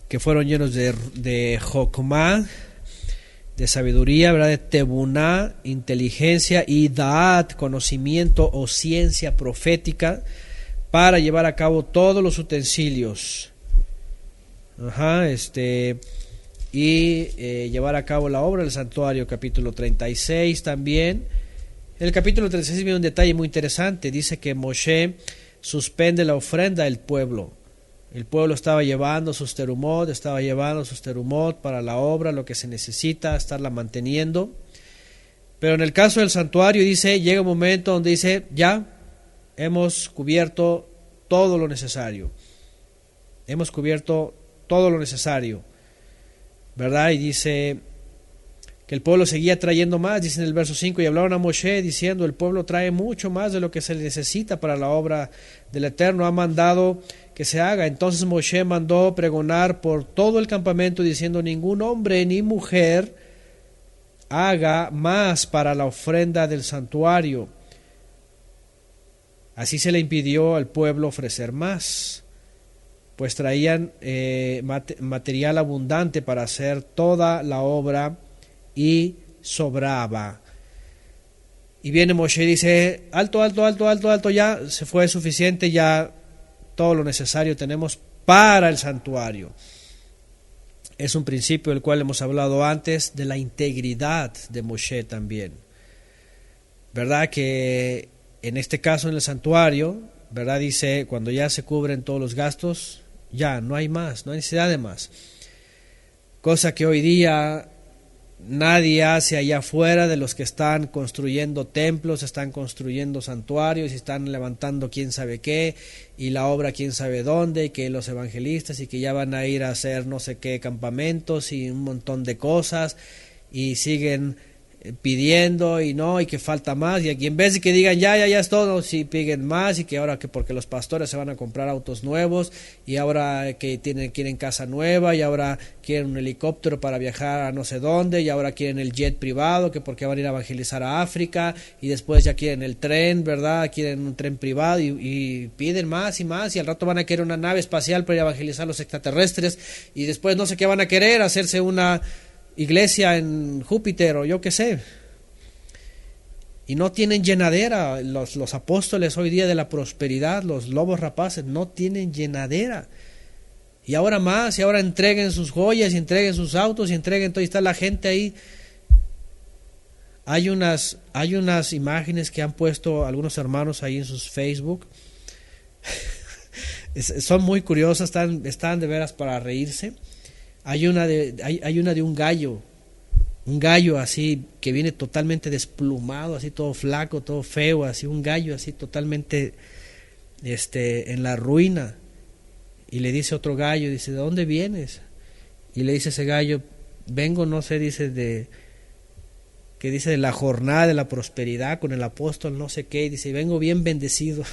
que fueron llenos de Jokmah, de sabiduría, ¿verdad?, de Tebuná, inteligencia, y Daat, conocimiento o ciencia profética, para llevar a cabo todos los utensilios. Y llevar a cabo la obra del santuario, capítulo 36 también. En el capítulo 36 viene un detalle muy interesante. Dice que Moshe suspende la ofrenda del pueblo. El pueblo estaba llevando sus terumot, para la obra, lo que se necesita, estarla manteniendo. Pero en el caso del santuario dice, llega un momento donde dice, ya hemos cubierto todo lo necesario. Hemos cubierto todo lo necesario, ¿verdad? Y dice que el pueblo seguía trayendo más, dice en el verso 5, y hablaron a Moshe diciendo, el pueblo trae mucho más de lo que se le necesita para la obra del Eterno, ha mandado que se haga. Entonces Moshe mandó pregonar por todo el campamento diciendo, ningún hombre ni mujer haga más para la ofrenda del santuario. Así se le impidió al pueblo ofrecer más, pues traían material abundante para hacer toda la obra y sobraba. Y viene Moshe y dice, alto, ya se fue suficiente, ya todo lo necesario tenemos para el santuario. Es un principio del cual hemos hablado antes, de la integridad de Moshe también. ¿Verdad? Que en este caso en el santuario, ¿verdad? Dice, cuando ya se cubren todos los gastos, ya no hay más, no hay necesidad de más. Cosa que hoy día nadie hace allá afuera, de los que están construyendo templos, están construyendo santuarios y están levantando quién sabe qué y la obra quién sabe dónde, y que los evangelistas y que ya van a ir a hacer no sé qué campamentos y un montón de cosas y siguen pidiendo y no, y que falta más, y aquí en vez de que digan ya es todo, sí piden más, y que ahora que porque los pastores se van a comprar autos nuevos, y ahora que quieren casa nueva, y ahora quieren un helicóptero para viajar a no sé dónde, y ahora quieren el jet privado, que porque van a ir a evangelizar a África, y después ya quieren el tren, ¿verdad? Quieren un tren privado, y piden más y más, y al rato van a querer una nave espacial para ir a evangelizar a los extraterrestres, y después no sé qué van a querer, hacerse una iglesia en Júpiter o yo qué sé, y no tienen llenadera. Los apóstoles hoy día de la prosperidad, los lobos rapaces, no tienen llenadera, y ahora más, y ahora entreguen sus joyas y entreguen sus autos y entreguen todo, y está la gente ahí. Hay unas imágenes que han puesto algunos hermanos ahí en sus Facebook son muy curiosas, están de veras para reírse. Hay una de un gallo así que viene totalmente desplumado, así todo flaco, todo feo, así un gallo así totalmente en la ruina, y le dice otro gallo, dice, ¿de dónde vienes? Y le dice ese gallo, vengo, no sé, dice de la jornada de la prosperidad con el apóstol no sé qué, y dice, vengo bien bendecido.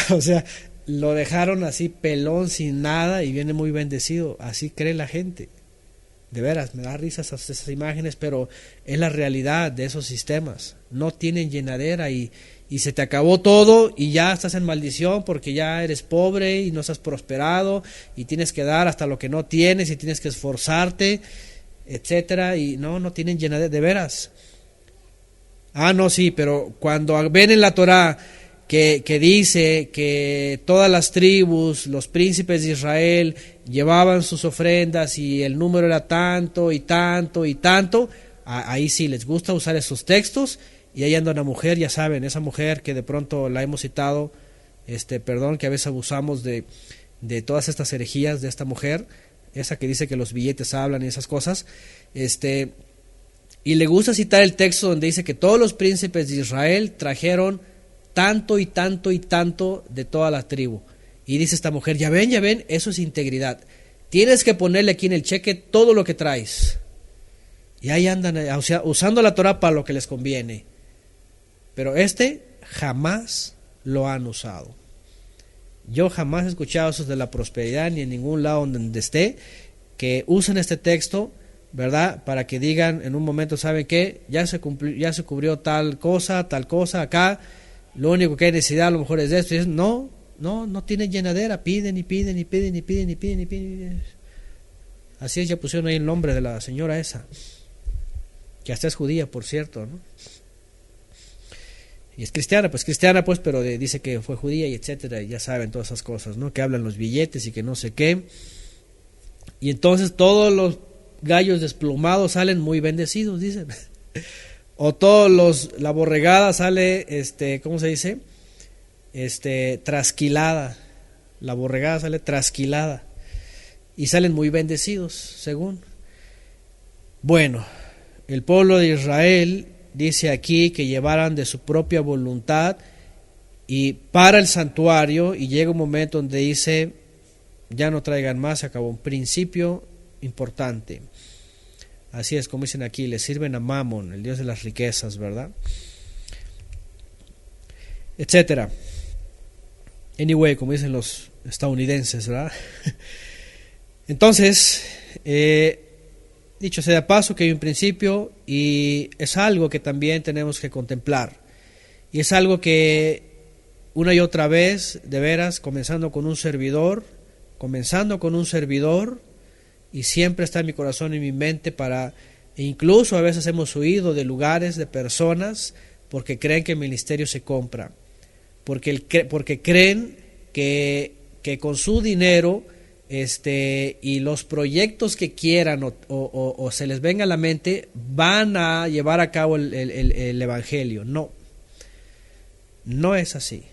O sea, lo dejaron así pelón, sin nada, y viene muy bendecido. Así cree la gente. De veras, me da risa esas imágenes, pero es la realidad de esos sistemas. No tienen llenadera, y se te acabó todo, y ya estás en maldición porque ya eres pobre y no has prosperado, y tienes que dar hasta lo que no tienes, y tienes que esforzarte, etcétera, y no tienen llenadera, de veras. No, sí, pero cuando ven en la Torá que dice que todas las tribus, los príncipes de Israel llevaban sus ofrendas y el número era tanto y tanto y tanto, ahí sí les gusta usar esos textos, y ahí anda una mujer, ya saben, esa mujer que de pronto la hemos citado, que a veces abusamos de todas estas herejías de esta mujer, esa que dice que los billetes hablan y esas cosas, y le gusta citar el texto donde dice que todos los príncipes de Israel trajeron tanto y tanto y tanto de toda la tribu. Y dice esta mujer, ya ven, eso es integridad. Tienes que ponerle aquí en el cheque todo lo que traes. Y ahí andan, o sea, usando la Torah para lo que les conviene. Pero jamás lo han usado. Yo jamás he escuchado esos de la prosperidad, ni en ningún lado donde esté, que usen este texto, ¿verdad? Para que digan en un momento, ¿saben qué? Ya se cubrió tal cosa acá. Lo único que hay necesidad a lo mejor es de esto. Y no tienen llenadera, piden y piden y piden y piden y piden y piden. Así es, ya pusieron ahí el nombre de la señora esa, que hasta es judía, por cierto, ¿no? Y es cristiana, pues, pero dice que fue judía y etcétera, y ya saben todas esas cosas, ¿no? Que hablan los billetes y que no sé qué. Y entonces todos los gallos desplumados salen muy bendecidos, dicen. O la borregada sale, ¿cómo se dice? Trasquilada. La borregada sale trasquilada. Y salen muy bendecidos, según. Bueno, el pueblo de Israel dice aquí que llevaran de su propia voluntad y para el santuario, y llega un momento donde dice, ya no traigan más, se acabó. Un principio importante. Así es, como dicen aquí, le sirven a Mamón, el dios de las riquezas, ¿verdad? Etcétera. Anyway, como dicen los estadounidenses, ¿verdad? Entonces, dicho sea de paso, que hay un principio, y es algo que también tenemos que contemplar. Y es algo que una y otra vez, de veras, comenzando con un servidor, y siempre está en mi corazón y en mi mente e incluso a veces hemos huido de lugares, de personas, porque creen que el ministerio se compra, porque creen que con su dinero y los proyectos que quieran o se les venga a la mente van a llevar a cabo el Evangelio. No, no es así.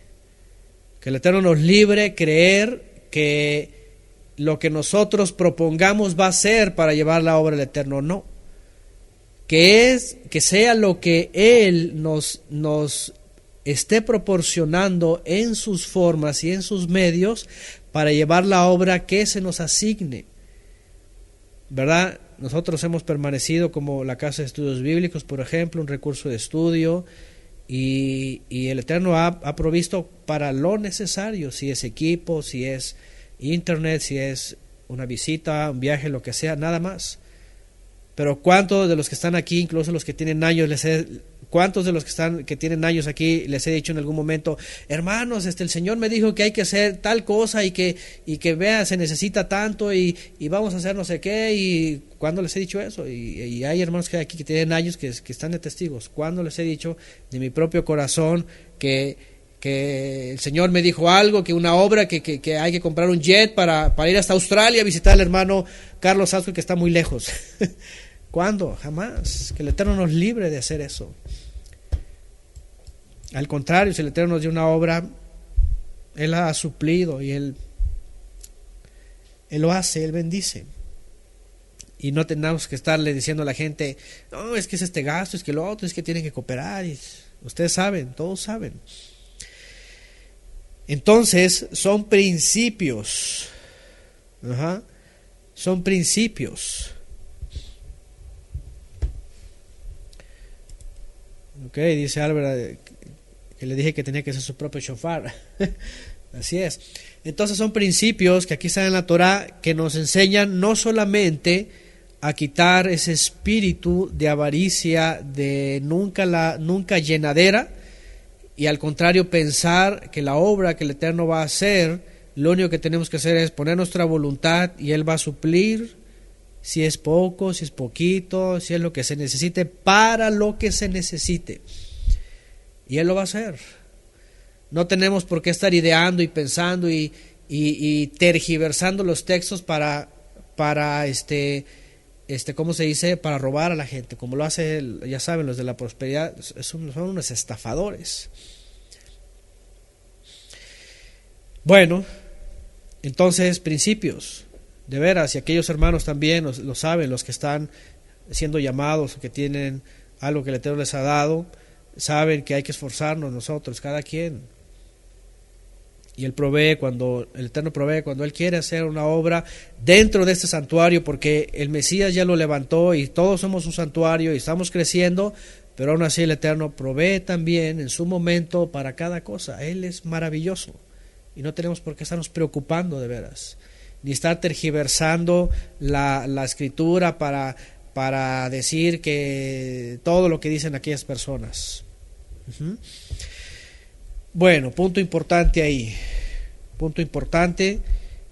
Que el Eterno nos libre creer que lo que nosotros propongamos va a ser para llevar la obra del Eterno. No, que sea lo que Él nos esté proporcionando en sus formas y en sus medios para llevar la obra que se nos asigne, ¿verdad? Nosotros hemos permanecido como la Casa de Estudios Bíblicos, por ejemplo, un recurso de estudio, y el Eterno ha provisto para lo necesario, si es equipo, si es internet, si es una visita, un viaje, lo que sea, nada más. Pero ¿cuántos de los que están aquí, incluso los que tienen años, cuántos de los que tienen años aquí les he dicho en algún momento, hermanos, el Señor me dijo que hay que hacer tal cosa y que vea, se necesita tanto y vamos a hacer no sé qué? ¿Y cuándo les he dicho eso? Y hay hermanos que aquí que tienen años que están de testigos. ¿Cuándo les he dicho de mi propio corazón que el Señor me dijo algo, que una obra, que hay que comprar un jet para ir hasta Australia a visitar al hermano Carlos Asco, que está muy lejos? ¿Cuándo? Jamás. Que el Eterno nos libre de hacer eso. Al contrario, si el Eterno nos dio una obra, Él la ha suplido y Él lo hace, Él bendice. Y no tenemos que estarle diciendo a la gente, no, es que es este gasto, es que lo otro, es que tienen que cooperar. Y ustedes saben, todos saben. Entonces, son principios. Son principios. Ok, dice Álvaro que le dije que tenía que ser su propio shofar. Así es. Entonces son principios que aquí están en la Torah, que nos enseñan no solamente a quitar ese espíritu de avaricia, de nunca llenadera, y al contrario pensar que la obra que el Eterno va a hacer, lo único que tenemos que hacer es poner nuestra voluntad y Él va a suplir, si es poco, si es poquito, si es lo que se necesite, para lo que se necesite. Y Él lo va a hacer. No tenemos por qué estar ideando y pensando y tergiversando los textos para ¿cómo se dice? Para robar a la gente, como lo hace, ya saben, los de la prosperidad, son unos estafadores. Bueno, entonces, principios, de veras, y aquellos hermanos también lo saben, los que están siendo llamados, que tienen algo que el Eterno les ha dado, saben que hay que esforzarnos nosotros, cada quien. Y Él provee el Eterno provee cuando Él quiere hacer una obra dentro de este santuario, porque el Mesías ya lo levantó y todos somos un santuario y estamos creciendo, pero aún así el Eterno provee también en su momento para cada cosa. Él es maravilloso y no tenemos por qué estarnos preocupando de veras, ni estar tergiversando la escritura para decir que todo lo que dicen aquellas personas. Bueno, punto importante ahí, punto importante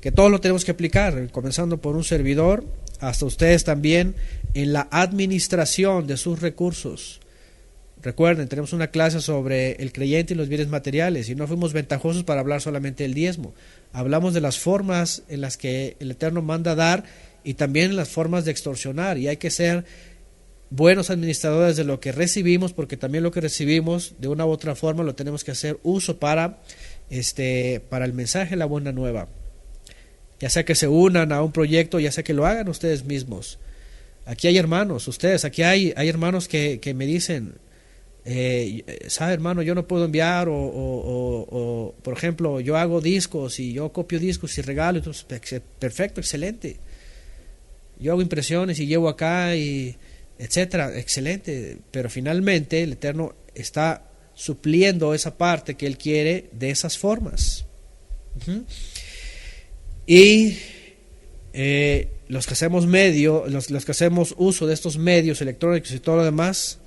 que todos lo tenemos que aplicar, comenzando por un servidor, hasta ustedes también, en la administración de sus recursos. Recuerden, tenemos una clase sobre el creyente y los bienes materiales, y no fuimos ventajosos para hablar solamente del diezmo. Hablamos de las formas en las que el Eterno manda dar y también las formas de extorsionar, y hay que ser buenos administradores de lo que recibimos, porque también lo que recibimos de una u otra forma lo tenemos que hacer uso para el mensaje, la buena nueva, ya sea que se unan a un proyecto, ya sea que lo hagan ustedes mismos. Aquí hay hermanos, ustedes, aquí hay hermanos que me dicen, sabe hermano, yo no puedo enviar, o por ejemplo, yo hago discos y yo copio discos y regalo, entonces, perfecto, excelente, yo hago impresiones y llevo acá y etcétera, excelente, pero finalmente el Eterno está supliendo esa parte que Él quiere de esas formas. Y los que hacemos los que hacemos uso de estos medios electrónicos y todo lo demás,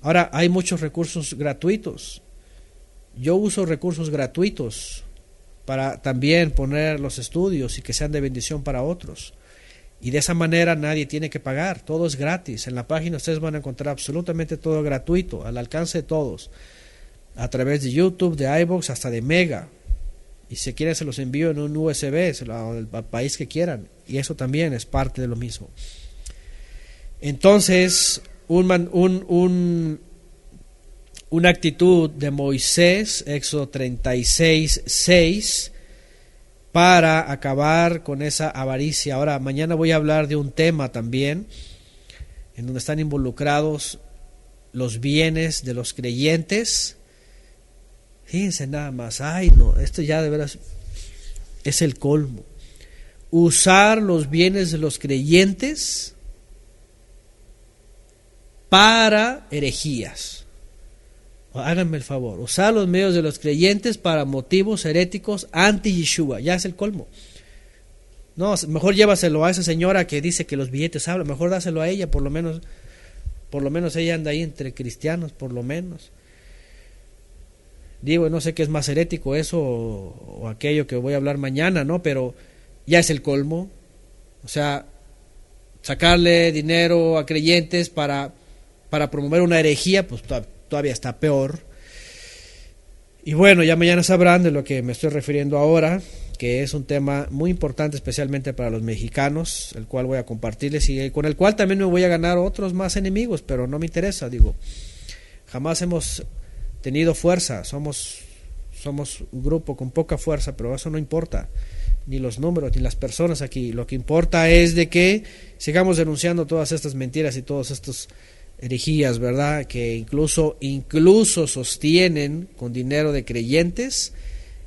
ahora hay muchos recursos gratuitos. Yo uso recursos gratuitos para también poner los estudios y que sean de bendición para otros. Y de esa manera nadie tiene que pagar, todo es gratis. En la página ustedes van a encontrar absolutamente todo gratuito, al alcance de todos, a través de YouTube, de iVoox, hasta de Mega. Y si quieren se los envío en un USB al país que quieran. Y eso también es parte de lo mismo. Entonces, una actitud de Moisés, Éxodo 36:6, para acabar con esa avaricia. Ahora, mañana voy a hablar de un tema también, en donde están involucrados los bienes de los creyentes. Fíjense nada más, ay no, esto ya de veras es el colmo. Usar los bienes de los creyentes para herejías. Háganme el favor, usar los medios de los creyentes para motivos heréticos anti-Yeshua, ya es el colmo. No, mejor llévaselo a esa señora que dice que los billetes hablan, mejor dáselo a ella, por lo menos ella anda ahí entre cristianos, por lo menos. Digo, no sé qué es más herético, eso o aquello que voy a hablar mañana, ¿no? Pero ya es el colmo. O sea, sacarle dinero a creyentes para promover una herejía, pues todavía está peor. Y bueno, ya mañana sabrán de lo que me estoy refiriendo ahora, que es un tema muy importante especialmente para los mexicanos, el cual voy a compartirles y con el cual también me voy a ganar otros más enemigos, pero no me interesa, digo, jamás hemos tenido fuerza, somos un grupo con poca fuerza, pero eso no importa, ni los números, ni las personas aquí, lo que importa es de que sigamos denunciando todas estas mentiras y todos estos herejías, ¿verdad? Que incluso sostienen con dinero de creyentes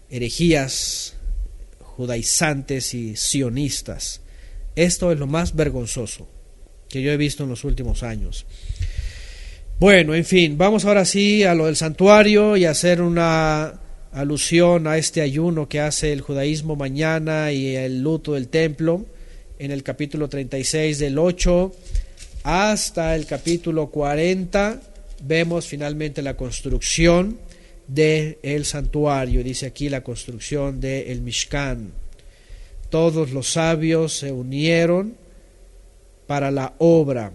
herejías judaizantes y sionistas. Esto es lo más vergonzoso que yo he visto en los últimos años. Bueno, en fin, vamos ahora sí a lo del santuario y hacer una alusión a este ayuno que hace el judaísmo mañana y el luto del templo en el capítulo 36 del 8 hasta el capítulo 40. Vemos finalmente la construcción del santuario, dice aquí la construcción del Mishkan. Todos los sabios se unieron para la obra.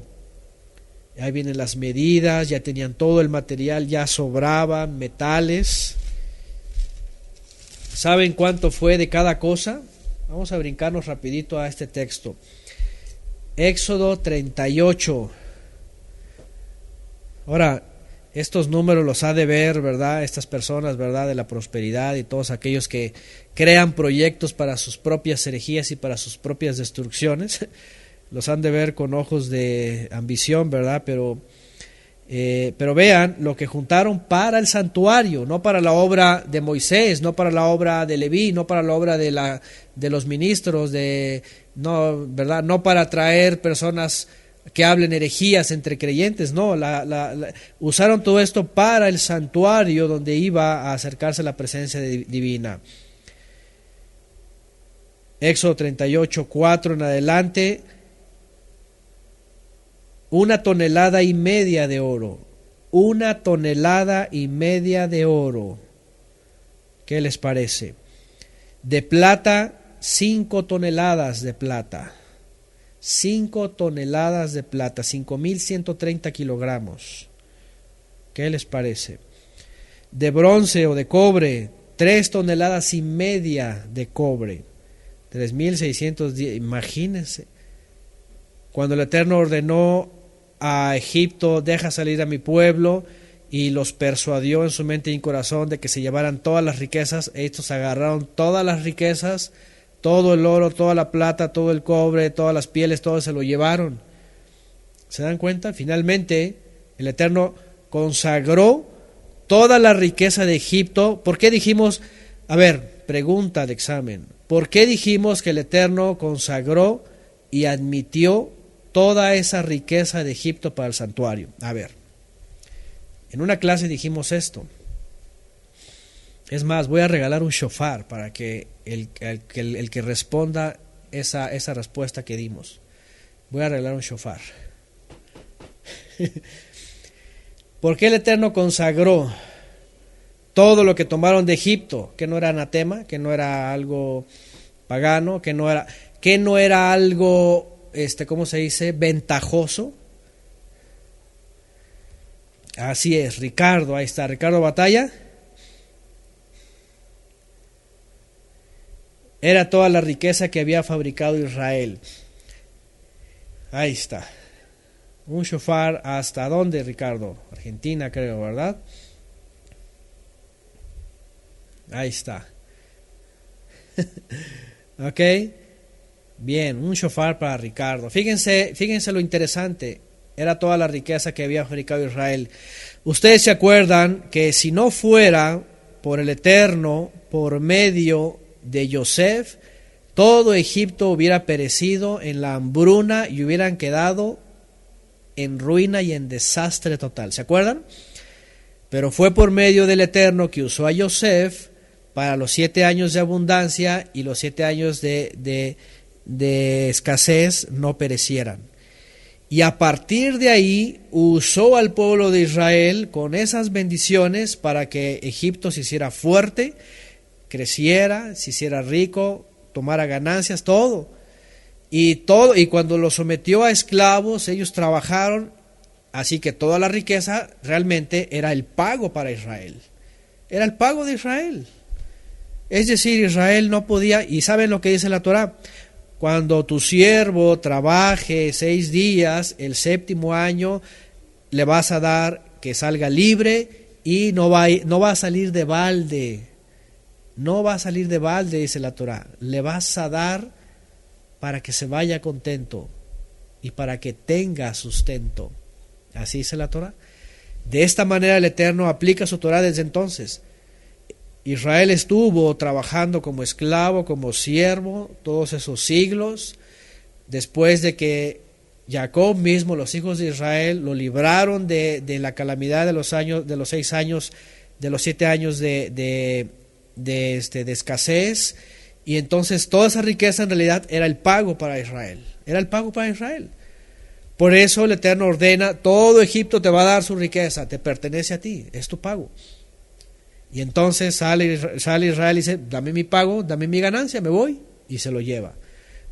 Ahí vienen las medidas, ya tenían todo el material, ya sobraban metales. ¿Saben cuánto fue de cada cosa? Vamos a brincarnos rapidito a este texto. Éxodo 38. Ahora, estos números los ha de ver, ¿verdad? Estas personas, ¿verdad? De la prosperidad y todos aquellos que crean proyectos para sus propias herejías y para sus propias destrucciones. Los han de ver con ojos de ambición, ¿verdad? Pero vean lo que juntaron para el santuario, no para la obra de Moisés, no para la obra de Leví, no para la obra de los ministros, no, ¿verdad? No para traer personas que hablen herejías entre creyentes, no, usaron todo esto para el santuario donde iba a acercarse la presencia divina. Éxodo 38, 4 en adelante. 1,5 toneladas de oro. 1,5 toneladas de oro. ¿Qué les parece? De plata, 5 toneladas de plata. 5 toneladas de plata, 5,130 kilogramos. ¿Qué les parece? De bronce o de cobre, 3,5 toneladas de cobre. 3,610, imagínense. Cuando el Eterno ordenó a Egipto, deja salir a mi pueblo, y los persuadió en su mente y en corazón de que se llevaran todas las riquezas, estos agarraron todas las riquezas, todo el oro, toda la plata, todo el cobre, todas las pieles, todo se lo llevaron. ¿Se dan cuenta? Finalmente, el Eterno consagró toda la riqueza de Egipto. ¿Por qué dijimos? A ver, pregunta de examen. ¿Por qué dijimos que el Eterno consagró y admitió toda esa riqueza de Egipto para el santuario? A ver, en una clase dijimos esto. Es más, voy a regalar un shofar para que el que responda esa respuesta que dimos. Voy a regalar un shofar. ¿Por qué el Eterno consagró todo lo que tomaron de Egipto? ¿Que no era anatema? ¿Que no era algo pagano? ¿Que no era algo, ¿cómo se dice? Ventajoso. Así es, Ricardo, ahí está, Ricardo Batalla. era toda la riqueza que había fabricado Israel. Ahí está. Un shofar, ¿hasta dónde, Ricardo? Argentina, creo, ¿verdad? Ahí está. Ok. Bien, un shofar para Ricardo. Fíjense lo interesante. Era toda la riqueza que había fabricado Israel. Ustedes se acuerdan que si no fuera por el Eterno, por medio de Yosef, todo Egipto hubiera perecido en la hambruna y hubieran quedado en ruina y en desastre total. ¿Se acuerdan? Pero fue por medio del Eterno que usó a Yosef para los 7 años de abundancia y los 7 años de escasez no perecieran. Y a partir de ahí usó al pueblo de Israel con esas bendiciones para que Egipto se hiciera fuerte, creciera, se hiciera rico, tomara ganancias, todo. Y cuando los sometió a esclavos, ellos trabajaron, así que toda la riqueza realmente era el pago para Israel. Era el pago de Israel. Es decir, Israel no podía, y ¿saben lo que dice la Torá? Cuando tu siervo trabaje 6 días, el 7º año le vas a dar que salga libre y no va a salir de balde. No va a salir de balde, dice la Torá. Le vas a dar para que se vaya contento y para que tenga sustento. Así dice la Torá. De esta manera el Eterno aplica su Torá desde entonces. Israel estuvo trabajando como esclavo, como siervo, todos esos siglos, después de que Jacob mismo, los hijos de Israel, lo libraron de la calamidad de los 6 años, de los 7 años de escasez, y entonces toda esa riqueza en realidad era el pago para Israel, era el pago para Israel. Por eso el Eterno ordena, todo Egipto te va a dar su riqueza, te pertenece a ti, es tu pago. Y entonces sale Israel y dice, dame mi pago, dame mi ganancia, me voy, y se lo lleva.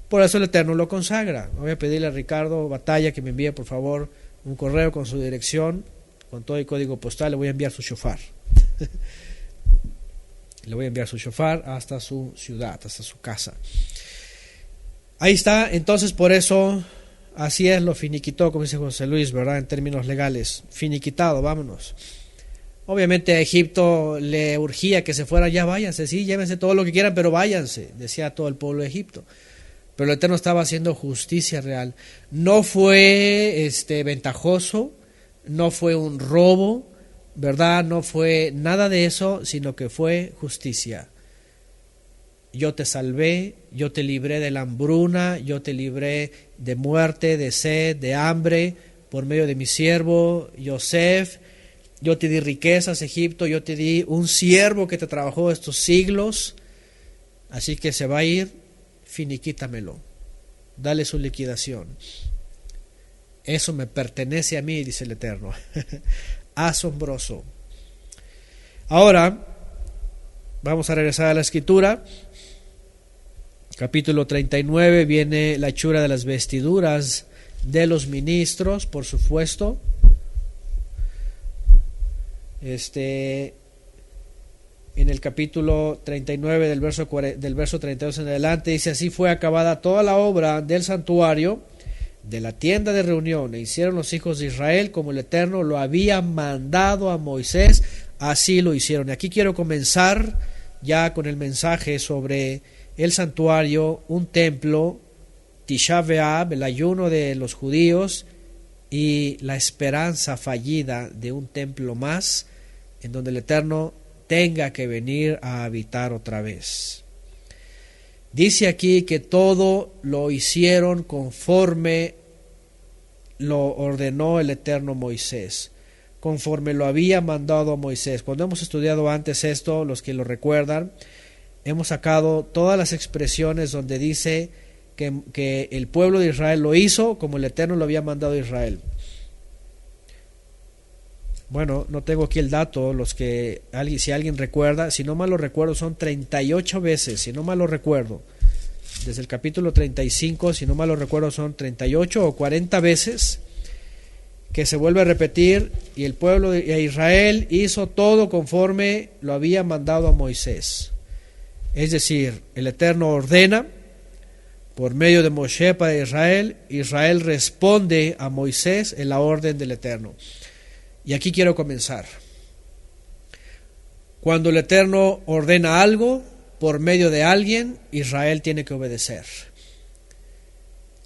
Por eso el Eterno lo consagra. Voy a pedirle a Ricardo Batalla que me envíe por favor un correo con su dirección, con todo el código postal, le voy a enviar su shofar. Le voy a enviar su shofar hasta su ciudad, hasta su casa. Ahí está, entonces por eso, así es, lo finiquitó, como dice José Luis, ¿verdad? En términos legales, finiquitado, vámonos. Obviamente a Egipto le urgía que se fuera, ya váyanse, sí, llévense todo lo que quieran, pero váyanse, decía todo el pueblo de Egipto. Pero el Eterno estaba haciendo justicia real. No fue ventajoso, no fue un robo, ¿verdad? No fue nada de eso, sino que fue justicia. Yo te salvé, yo te libré de la hambruna, yo te libré de muerte, de sed, de hambre, por medio de mi siervo Yosef. Yo te di riquezas, Egipto, yo te di un siervo que te trabajó estos siglos, así que se va a ir, finiquítamelo, dale su liquidación. Eso me pertenece a mí, dice el Eterno. Asombroso. Ahora, vamos a regresar a la Escritura. Capítulo 39, viene la hechura de las vestiduras de los ministros, por supuesto. En el capítulo 39 del verso 32 en adelante dice, así fue acabada toda la obra del santuario, de la tienda de reunión, e hicieron los hijos de Israel como el Eterno lo había mandado a Moisés, así lo hicieron. Y aquí quiero comenzar ya con el mensaje sobre el santuario, un templo, Tisha B'Av, el ayuno de los judíos, y la esperanza fallida de un templo más en donde el Eterno tenga que venir a habitar otra vez. Dice aquí que todo lo hicieron conforme lo ordenó el Eterno Moisés, conforme lo había mandado a Moisés. Cuando hemos estudiado antes esto, los que lo recuerdan, hemos sacado todas las expresiones donde dice que el pueblo de Israel lo hizo como el Eterno lo había mandado a Israel. Bueno, no tengo aquí el dato, si alguien recuerda, si no mal lo recuerdo son 38 veces, si no mal lo recuerdo, desde el capítulo 35, si no mal lo recuerdo son 38 o 40 veces que se vuelve a repetir, y el pueblo de Israel hizo todo conforme lo había mandado a Moisés. Es decir, el Eterno ordena por medio de Moshe para Israel, Israel responde a Moisés en la orden del Eterno. Y aquí quiero comenzar. Cuando el Eterno ordena algo por medio de alguien, Israel tiene que obedecer.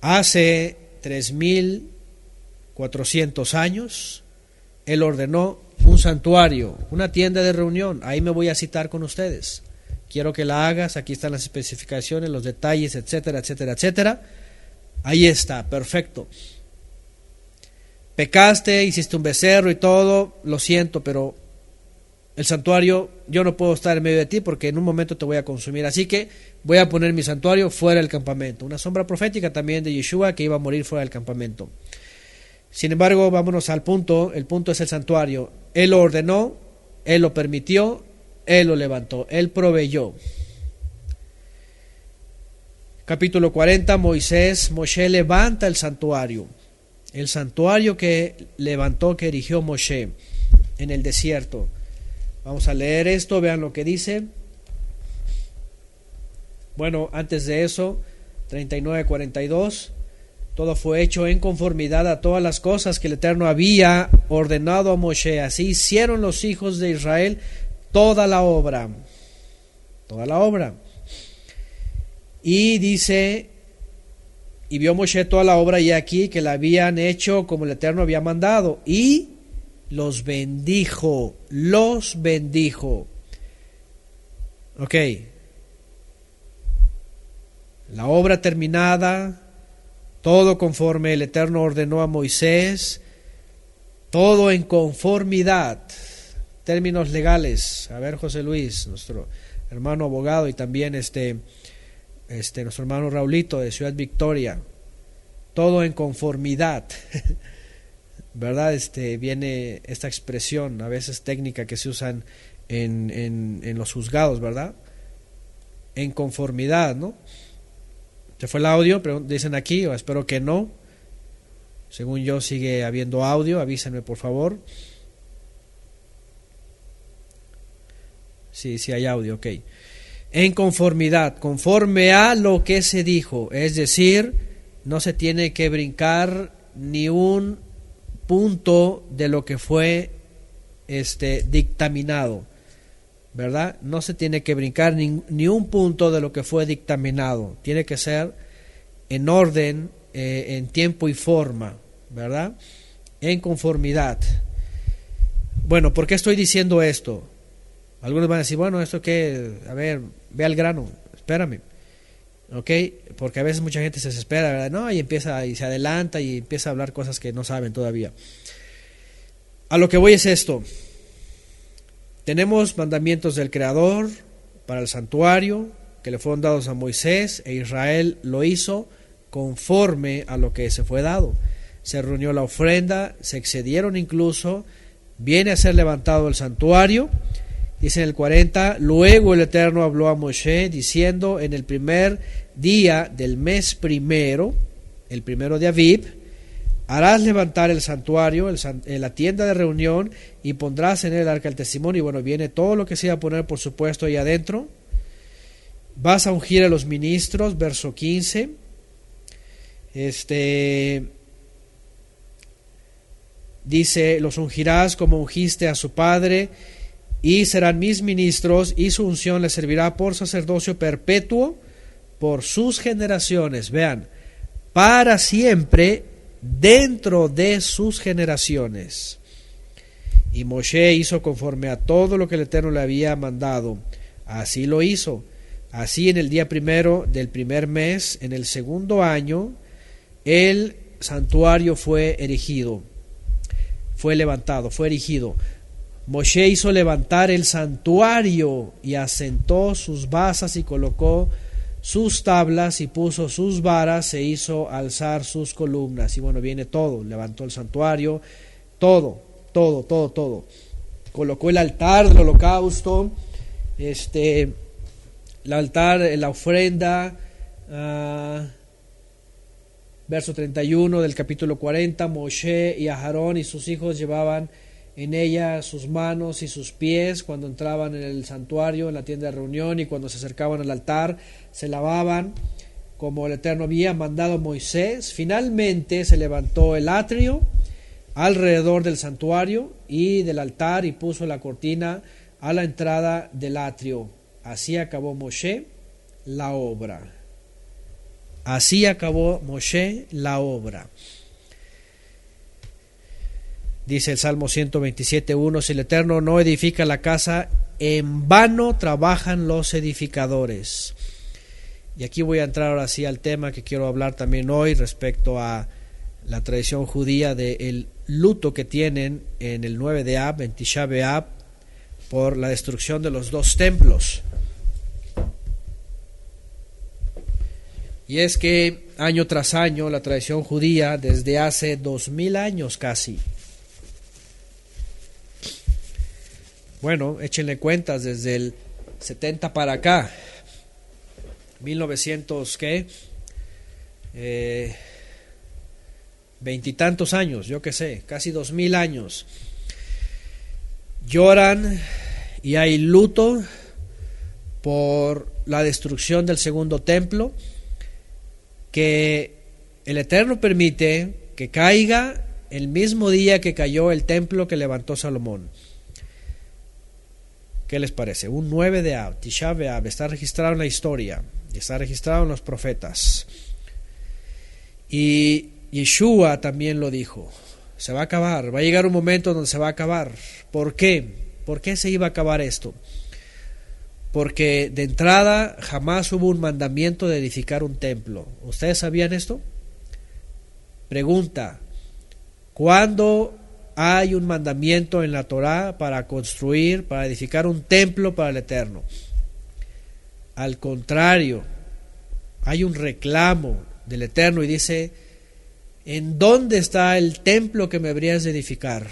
Hace 3400 años, Él ordenó un santuario, una tienda de reunión. Ahí me voy a citar con ustedes. Quiero que la hagas, aquí están las especificaciones, los detalles, etcétera, etcétera, etcétera. Ahí está, perfecto. Pecaste, hiciste un becerro y todo, lo siento, pero el santuario, yo no puedo estar en medio de ti porque en un momento te voy a consumir. Así que voy a poner mi santuario fuera del campamento. Una sombra profética también de Yeshua que iba a morir fuera del campamento. Sin embargo, vámonos al punto. El punto es el santuario. Él lo ordenó, Él lo permitió, Él lo levantó, Él proveyó. Capítulo 40, Moshe levanta el santuario que levantó, que erigió Moshe en el desierto. Vamos a leer esto, vean lo que dice. Bueno, antes de eso, 39:42, todo fue hecho en conformidad a todas las cosas que el Eterno había ordenado a Moshe. Así hicieron los hijos de Israel toda la obra. Y dice, y vio Moshe toda la obra, y aquí que la habían hecho como el Eterno había mandado, y los bendijo. Ok. La obra terminada, todo conforme el Eterno ordenó a Moisés, todo en conformidad. Términos legales. A ver, José Luis, nuestro hermano abogado, y también nuestro hermano Raulito de Ciudad Victoria. Todo en conformidad. ¿Verdad? Viene esta expresión, a veces técnica, que se usan en los juzgados, ¿verdad? En conformidad, ¿no? ¿Se fue el audio? Dicen aquí, o espero que no. Según yo sigue habiendo audio, avísenme por favor. Sí, hay audio, ok. En conformidad, conforme a lo que se dijo, es decir, no se tiene que brincar ni un punto de lo que fue dictaminado, ¿verdad? No se tiene que brincar ni un punto de lo que fue dictaminado. Tiene que ser en orden, en tiempo y forma, ¿verdad? En conformidad. Bueno, ¿por qué estoy diciendo esto? Algunos van a decir, bueno, ¿esto qué? A ver, ve al grano, espérame. ¿Ok? Porque a veces mucha gente se desespera, ¿verdad? No, y empieza y se adelanta y empieza a hablar cosas que no saben todavía. A lo que voy es esto. Tenemos mandamientos del Creador para el santuario que le fueron dados a Moisés, e Israel lo hizo conforme a lo que se fue dado. Se reunió la ofrenda, se excedieron incluso, viene a ser levantado el santuario. Dice en el 40, luego el Eterno habló a Moshe diciendo, en el primer día del mes primero, el primero de Aviv, harás levantar el santuario, la tienda de reunión, y pondrás en él el arca del testimonio. Y bueno, viene todo lo que se iba a poner, por supuesto, ahí adentro. Vas a ungir a los ministros, verso 15. Dice, los ungirás como ungiste a su padre, y serán mis ministros, y su unción les servirá por sacerdocio perpetuo por sus generaciones. Vean, para siempre dentro de sus generaciones. Y Moshe hizo conforme a todo lo que el Eterno le había mandado. Así lo hizo. Así en el día primero del primer mes, en el segundo año, el santuario fue erigido. Fue levantado, fue erigido. Moshe hizo levantar el santuario y asentó sus basas y colocó sus tablas y puso sus varas e hizo alzar sus columnas. Y bueno, viene todo, levantó el santuario, todo. Colocó el altar del holocausto, el altar, la ofrenda, verso 31 del capítulo 40, Moshe y Aarón y sus hijos llevaban en ella sus manos y sus pies cuando entraban en el santuario, en la tienda de reunión, y cuando se acercaban al altar se lavaban como el Eterno había mandado a Moisés. Finalmente se levantó el atrio alrededor del santuario y del altar y puso la cortina a la entrada del atrio. Así acabó Moshe la obra. Así acabó Moshe la obra. Dice el Salmo 127:1: si el Eterno no edifica la casa, en vano trabajan los edificadores. Y aquí voy a entrar ahora sí al tema que quiero hablar también hoy respecto a la tradición judía del luto que tienen en el 9 de Ab, en Tisha B'Av, por la destrucción de los dos templos. Y es que año tras año la tradición judía, desde hace 2000 años casi, bueno, échenle cuentas, desde el 70 para acá, 1900, ¿qué? Veintitantos años, yo qué sé, casi 2000 años, lloran y hay luto por la destrucción del segundo templo, que el Eterno permite que caiga el mismo día que cayó el templo que levantó Salomón. ¿Qué les parece? Un 9 de Ab, Tisha B'Av, está registrado en la historia, está registrado en los profetas. Y Yeshua también lo dijo, se va a acabar, va a llegar un momento donde se va a acabar. ¿Por qué? ¿Por qué se iba a acabar esto? Porque de entrada jamás hubo un mandamiento de edificar un templo. ¿Ustedes sabían esto? Pregunta: ¿cuándo hay un mandamiento en la Torá para construir, para edificar un templo para el Eterno? Al contrario, hay un reclamo del Eterno y dice: ¿en dónde está el templo que me habrías de edificar?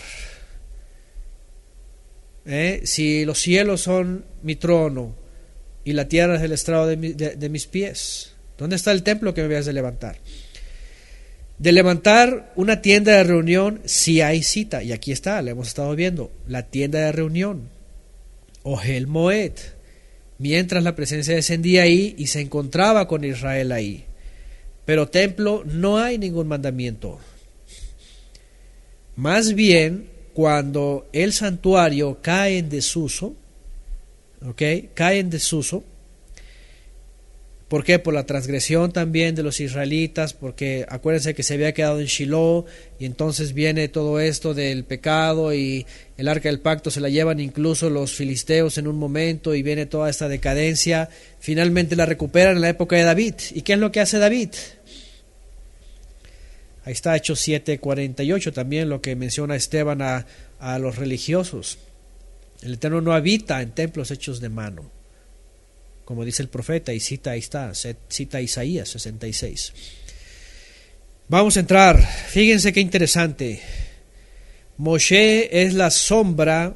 Si los cielos son mi trono y la tierra es el estrado de mis pies, ¿dónde está el templo que me habrías de levantar? De levantar una tienda de reunión, sí hay cita, y aquí está, la hemos estado viendo, la tienda de reunión, Ohel Moed, mientras la presencia descendía ahí y se encontraba con Israel ahí. Pero templo no hay ningún mandamiento. Más bien, cuando el santuario cae en desuso, cae en desuso. ¿Por qué? Por la transgresión también de los israelitas, porque acuérdense que se había quedado en Shiloh, y entonces viene todo esto del pecado, y el arca del pacto se la llevan incluso los filisteos en un momento, y viene toda esta decadencia. Finalmente la recuperan en la época de David. ¿Y qué es lo que hace David? Ahí está Hechos 7:48 también, lo que menciona Esteban a los religiosos. El Eterno no habita en templos hechos de mano, como dice el profeta, y cita, ahí está, cita Isaías 66. Vamos a entrar, fíjense qué interesante. Moshe es la sombra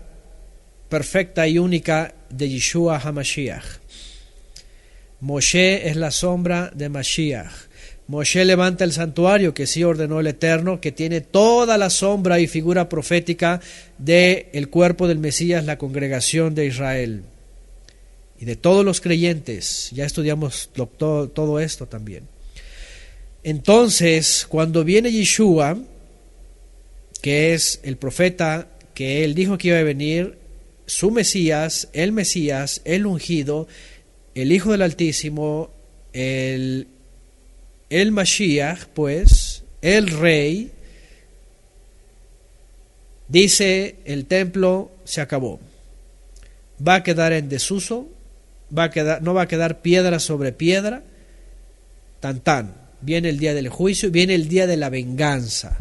perfecta y única de Yeshua HaMashiach. Moshe es la sombra de Mashiach. Moshe levanta el santuario que sí ordenó el Eterno, que tiene toda la sombra y figura profética del cuerpo del Mesías, la congregación de Israel y de todos los creyentes. Ya estudiamos todo esto también. Entonces, cuando viene Yeshua, que es el profeta que él dijo que iba a venir, su Mesías, el ungido, el Hijo del Altísimo, el Mashiach, pues, el Rey, dice: el templo se acabó, va a quedar en desuso, no va a quedar piedra sobre piedra, viene el día del juicio, viene el día de la venganza,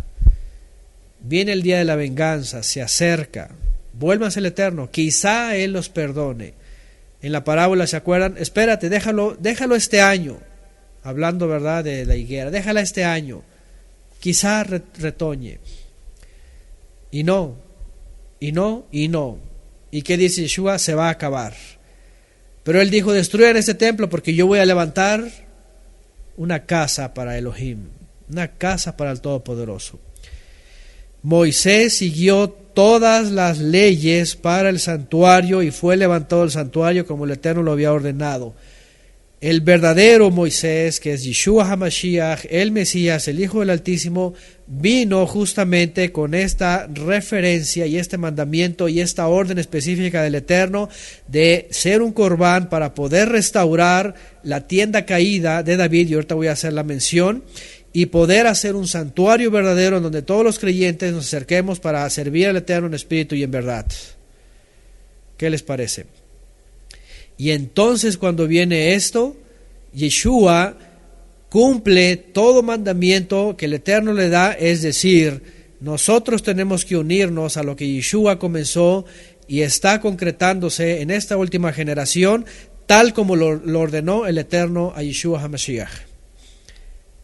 se acerca, vuélvanse al Eterno, quizá Él los perdone. En la parábola, ¿se acuerdan? Espérate, déjalo este año, hablando, ¿verdad?, de la higuera, déjala este año, quizá retoñe. Y no. ¿Y qué dice Yeshua? Se va a acabar. Pero él dijo: destruyan este templo porque yo voy a levantar una casa para Elohim, una casa para el Todopoderoso. Moisés siguió todas las leyes para el santuario y fue levantado el santuario como el Eterno lo había ordenado. El verdadero Moisés, que es Yeshua HaMashiach, el Mesías, el Hijo del Altísimo, vino justamente con esta referencia y este mandamiento y esta orden específica del Eterno de ser un corbán para poder restaurar la tienda caída de David, y ahorita voy a hacer la mención, y poder hacer un santuario verdadero en donde todos los creyentes nos acerquemos para servir al Eterno en espíritu y en verdad. ¿Qué les parece? Y entonces cuando viene esto, Yeshua cumple todo mandamiento que el Eterno le da, es decir, nosotros tenemos que unirnos a lo que Yeshua comenzó y está concretándose en esta última generación, tal como lo ordenó el Eterno a Yeshua HaMashiach.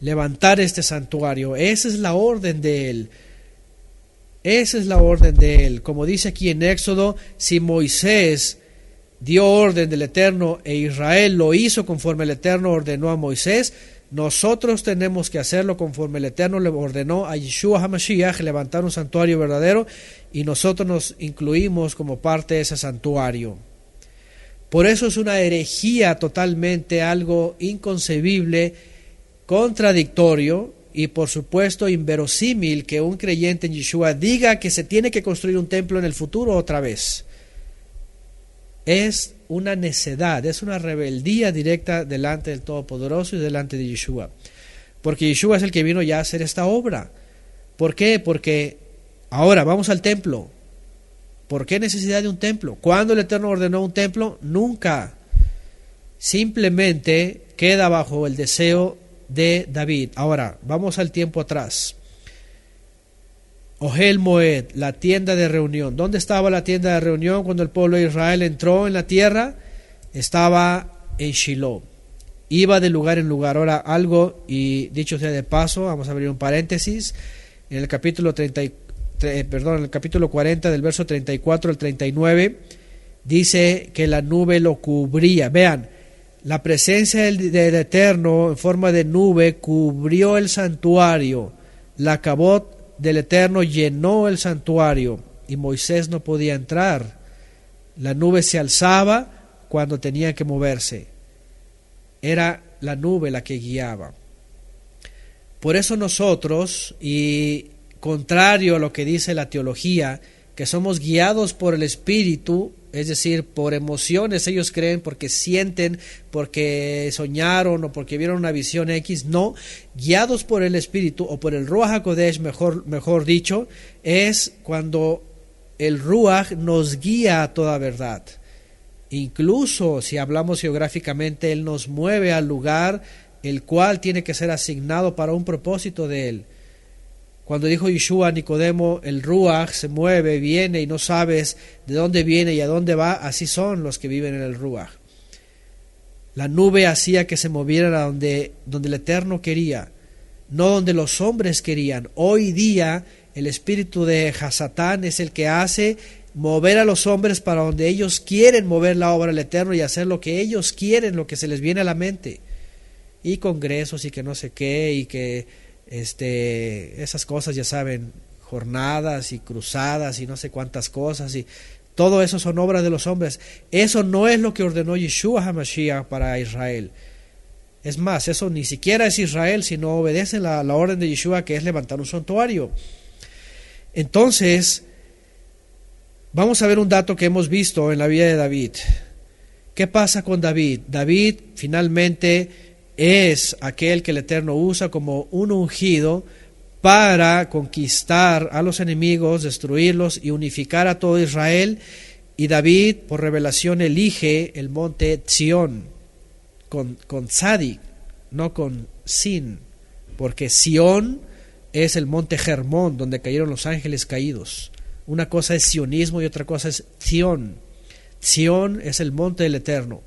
Levantar este santuario, esa es la orden de él. Esa es la orden de él. Como dice aquí en Éxodo, si Moisés dio orden del Eterno e Israel lo hizo conforme el Eterno ordenó a Moisés, nosotros tenemos que hacerlo conforme el Eterno le ordenó a Yeshua HaMashiach, levantar un santuario verdadero, y nosotros nos incluimos como parte de ese santuario. Por eso es una herejía totalmente, algo inconcebible, contradictorio y por supuesto inverosímil que un creyente en Yeshua diga que se tiene que construir un templo en el futuro otra vez. Es una necedad, es una rebeldía directa delante del Todopoderoso y delante de Yeshua. Porque Yeshua es el que vino ya a hacer esta obra. ¿Por qué? Porque ahora vamos al templo. ¿Por qué necesidad de un templo? ¿Cuándo el Eterno ordenó un templo? Nunca. Simplemente queda bajo el deseo de David. Ahora, vamos al tiempo atrás. Ohel Moed, la tienda de reunión. ¿Dónde estaba la tienda de reunión cuando el pueblo de Israel entró en la tierra? Estaba en Shiloh. Iba de lugar en lugar. Ahora algo, y dicho sea de paso, vamos a abrir un paréntesis. En el capítulo 40 del verso 34 al 39 dice que la nube lo cubría. Vean, la presencia del Eterno en forma de nube cubrió el santuario. La cabot del Eterno llenó el santuario y Moisés no podía entrar. La nube se alzaba cuando tenía que moverse. Era la nube la que guiaba. Por eso nosotros, y contrario a lo que dice la teología, que somos guiados por el Espíritu, es decir, por emociones, ellos creen porque sienten, porque soñaron o porque vieron una visión X. No, guiados por el Espíritu o por el Ruach HaKodesh, mejor dicho, es cuando el Ruach nos guía a toda verdad. Incluso si hablamos geográficamente, Él nos mueve al lugar el cual tiene que ser asignado para un propósito de Él. Cuando dijo Yeshua a Nicodemo, el Ruach se mueve, viene y no sabes de dónde viene y a dónde va, así son los que viven en el Ruach. La nube hacía que se movieran a donde el Eterno quería, no donde los hombres querían. Hoy día el espíritu de Hasatán es el que hace mover a los hombres para donde ellos quieren mover la obra del Eterno y hacer lo que ellos quieren, lo que se les viene a la mente. Y congresos y que no sé qué y que esas cosas, ya saben, jornadas y cruzadas y no sé cuántas cosas, y todo eso son obras de los hombres. Eso no es lo que ordenó Yeshua HaMashiach para Israel. Es más, eso ni siquiera es Israel, sino obedece la orden de Yeshua, que es levantar un santuario. Entonces, vamos a ver un dato que hemos visto en la vida de David. ¿Qué pasa con David? David finalmente es aquel que el Eterno usa como un ungido para conquistar a los enemigos, destruirlos y unificar a todo Israel. Y David, por revelación, elige el monte Sión con tzadik, no con sin, porque Sión es el monte Hermón, donde cayeron los ángeles caídos. Una cosa es sionismo y otra cosa es Sión. Sión es el monte del Eterno.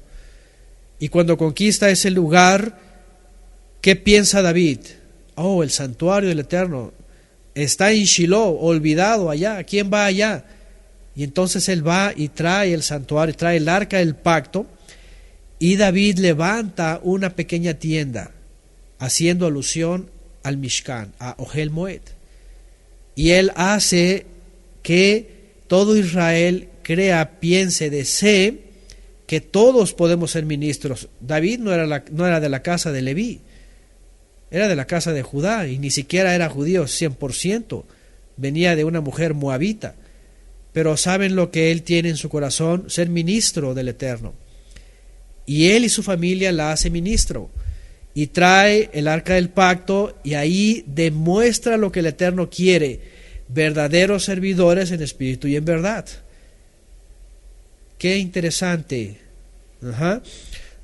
Y cuando conquista ese lugar, ¿qué piensa David? Oh, el santuario del Eterno está en Shiloh, olvidado allá. ¿Quién va allá? Y entonces él va y trae el santuario, trae el arca del pacto, y David levanta una pequeña tienda, haciendo alusión al Mishkan, a Ohel Moed. Y él hace que todo Israel crea, piense, desee que todos podemos ser ministros. David no era de la casa de Leví, era de la casa de Judá, y ni siquiera era judío 100%, venía de una mujer moabita. Pero ¿saben lo que él tiene en su corazón? Ser ministro del Eterno. Y él y su familia la hace ministro. Y trae el arca del pacto, y ahí demuestra lo que el Eterno quiere: verdaderos servidores en espíritu y en verdad. Qué interesante.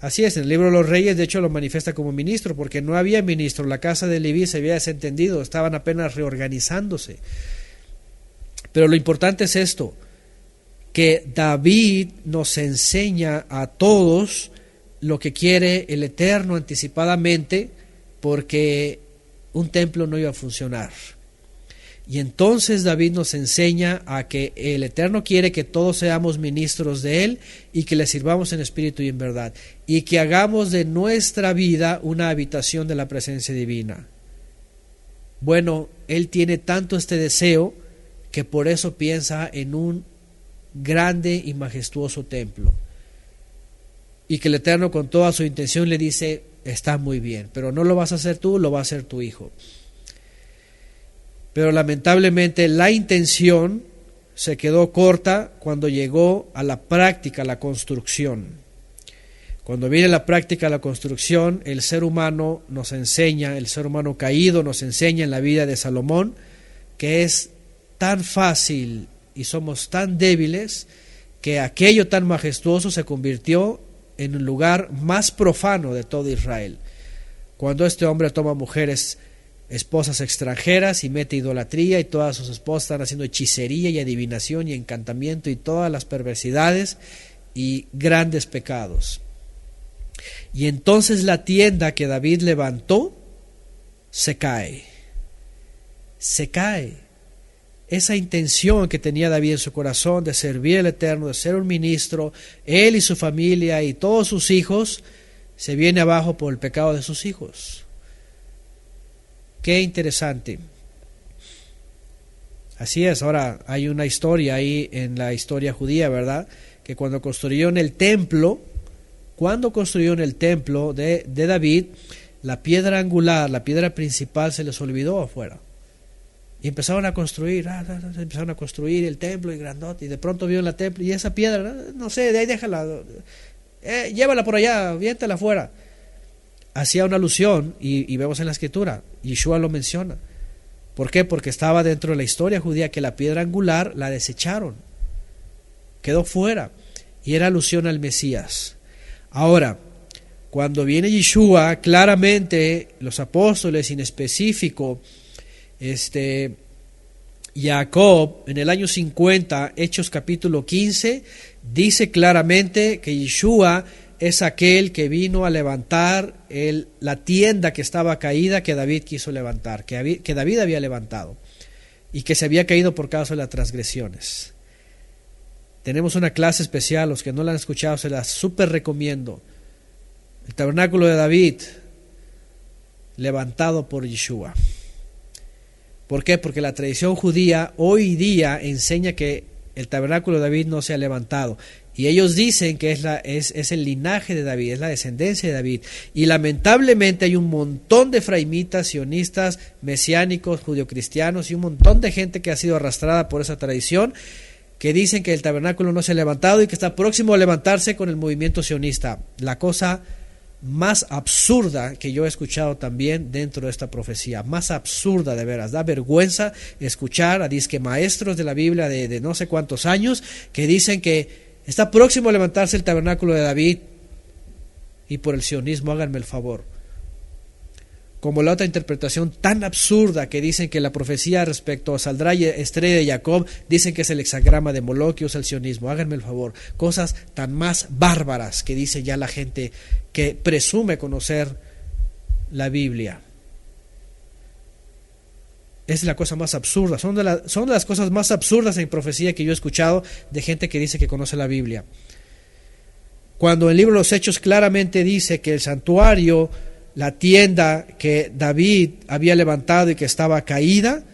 Así es, en el libro de los Reyes de hecho lo manifiesta como ministro, porque no había ministro, la casa de Leví se había desentendido, estaban apenas reorganizándose. Pero lo importante es esto, que David nos enseña a todos lo que quiere el Eterno anticipadamente, porque un templo no iba a funcionar. Y entonces David nos enseña a que el Eterno quiere que todos seamos ministros de Él y que le sirvamos en espíritu y en verdad, y que hagamos de nuestra vida una habitación de la presencia divina. Bueno, Él tiene tanto este deseo que por eso piensa en un grande y majestuoso templo, y que el Eterno con toda su intención le dice: está muy bien, pero no lo vas a hacer tú, lo va a hacer tu hijo. Pero lamentablemente la intención se quedó corta cuando llegó a la práctica, a la construcción. Cuando viene la práctica, la construcción, el ser humano nos enseña, el ser humano caído nos enseña en la vida de Salomón, que es tan fácil y somos tan débiles, que aquello tan majestuoso se convirtió en el lugar más profano de todo Israel. Cuando este hombre toma mujeres, esposas extranjeras, y mete idolatría, y todas sus esposas están haciendo hechicería y adivinación y encantamiento y todas las perversidades y grandes pecados. Y entonces la tienda que David levantó se cae. Esa intención que tenía David en su corazón de servir al Eterno, de ser un ministro, él y su familia y todos sus hijos, se viene abajo por el pecado de sus hijos. Qué interesante. Así es. Ahora hay una historia ahí en la historia judía, ¿verdad? Que cuando construyeron el templo de David, la piedra angular, la piedra principal, se les olvidó afuera. Y empezaron a construir el templo y grandote, y de pronto vieron la templo y esa piedra, no sé, de ahí déjala, llévala por allá, viéntala afuera. Hacía una alusión, y vemos en la escritura, Yeshua lo menciona. ¿Por qué? Porque estaba dentro de la historia judía que la piedra angular la desecharon, quedó fuera, y era alusión al Mesías. Ahora, cuando viene Yeshua, claramente los apóstoles, en específico Jacob, en el año 50, Hechos capítulo 15, dice claramente que Yeshua es aquel que vino a levantar la tienda que estaba caída, que David quiso levantar, que David había levantado, y que se había caído por causa de las transgresiones. Tenemos una clase especial, los que no la han escuchado se la súper recomiendo. El tabernáculo de David, levantado por Yeshua. ¿Por qué? Porque la tradición judía hoy día enseña que el tabernáculo de David no se ha levantado. Y ellos dicen que es el linaje de David, es la descendencia de David. Y lamentablemente hay un montón de efraimitas, sionistas, mesiánicos, judio-cristianos y un montón de gente que ha sido arrastrada por esa tradición, que dicen que el tabernáculo no se ha levantado y que está próximo a levantarse con el movimiento sionista. La cosa más absurda que yo he escuchado también dentro de esta profecía, más absurda de veras, da vergüenza escuchar a disque maestros de la Biblia de no sé cuántos años que dicen que está próximo a levantarse el tabernáculo de David, y por el sionismo háganme el favor. Como la otra interpretación tan absurda que dicen que la profecía respecto a saldrá estrella de Jacob, dicen que es el hexagrama de Moloch y usa el sionismo. Háganme el favor. Cosas tan más bárbaras que dice ya la gente que presume conocer la Biblia. Es la cosa más absurda. Son de las cosas más absurdas en profecía que yo he escuchado de gente que dice que conoce la Biblia. Cuando el libro de los Hechos claramente dice que el santuario, la tienda que David había levantado y que estaba caída,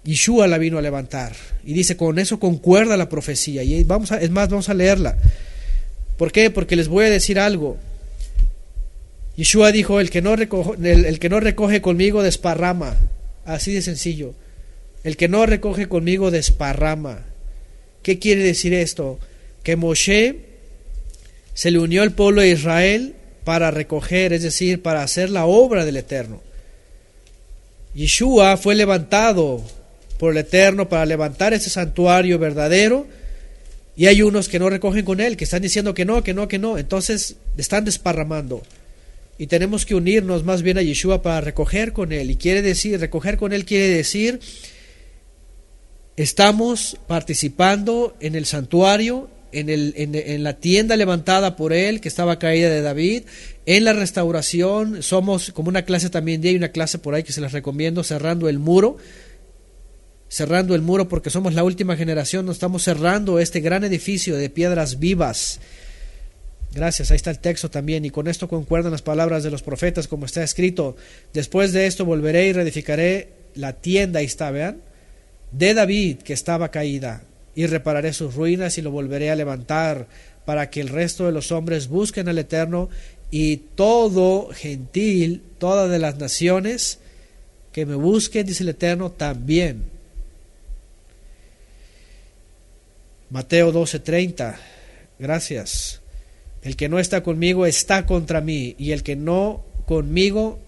Yeshua la vino a levantar. Y dice, con eso concuerda la profecía. Y vamos a leerla. ¿Por qué? Porque les voy a decir algo. Yeshua dijo, el que no recoge conmigo desparrama. Así de sencillo. El que no recoge conmigo desparrama. ¿Qué quiere decir esto? Que Moshe se le unió al pueblo de Israel para recoger, es decir, para hacer la obra del Eterno. Yeshua fue levantado por el Eterno para levantar ese santuario verdadero, y hay unos que no recogen con él, que están diciendo que no, entonces están desparramando. Y tenemos que unirnos más bien a Yeshua para recoger con él. Y recoger con él quiere decir, estamos participando en el santuario, en la tienda levantada por él, que estaba caída de David, en la restauración. Somos como una clase también, hay una clase por ahí que se las recomiendo, cerrando el muro, porque somos la última generación, nos estamos cerrando este gran edificio de piedras vivas. Gracias, ahí está el texto también, y con esto concuerdan las palabras de los profetas, como está escrito: después de esto volveré y reedificaré la tienda, ahí está, vean, de David, que estaba caída, y repararé sus ruinas y lo volveré a levantar, para que el resto de los hombres busquen al Eterno, y todo gentil, todas de las naciones que me busquen, dice el Eterno, también. Mateo 12:30, gracias. El que no está conmigo está contra mí, y el que conmigo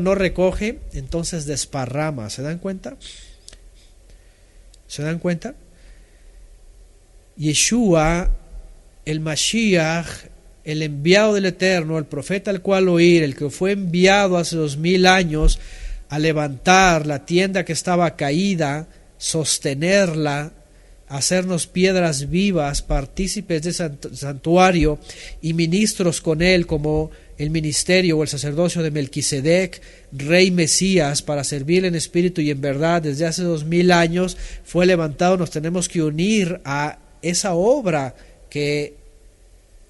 no recoge, entonces desparrama. ¿Se dan cuenta? Yeshua, el Mashiach, el enviado del Eterno, el profeta al cual oír, el que fue enviado hace 2000 años a levantar la tienda que estaba caída, sostenerla, hacernos piedras vivas, partícipes de ese santuario y ministros con él, como el ministerio o el sacerdocio de Melquisedec, rey Mesías, para servir en espíritu y en verdad desde hace 2000 años, fue levantado. Nos tenemos que unir a esa obra que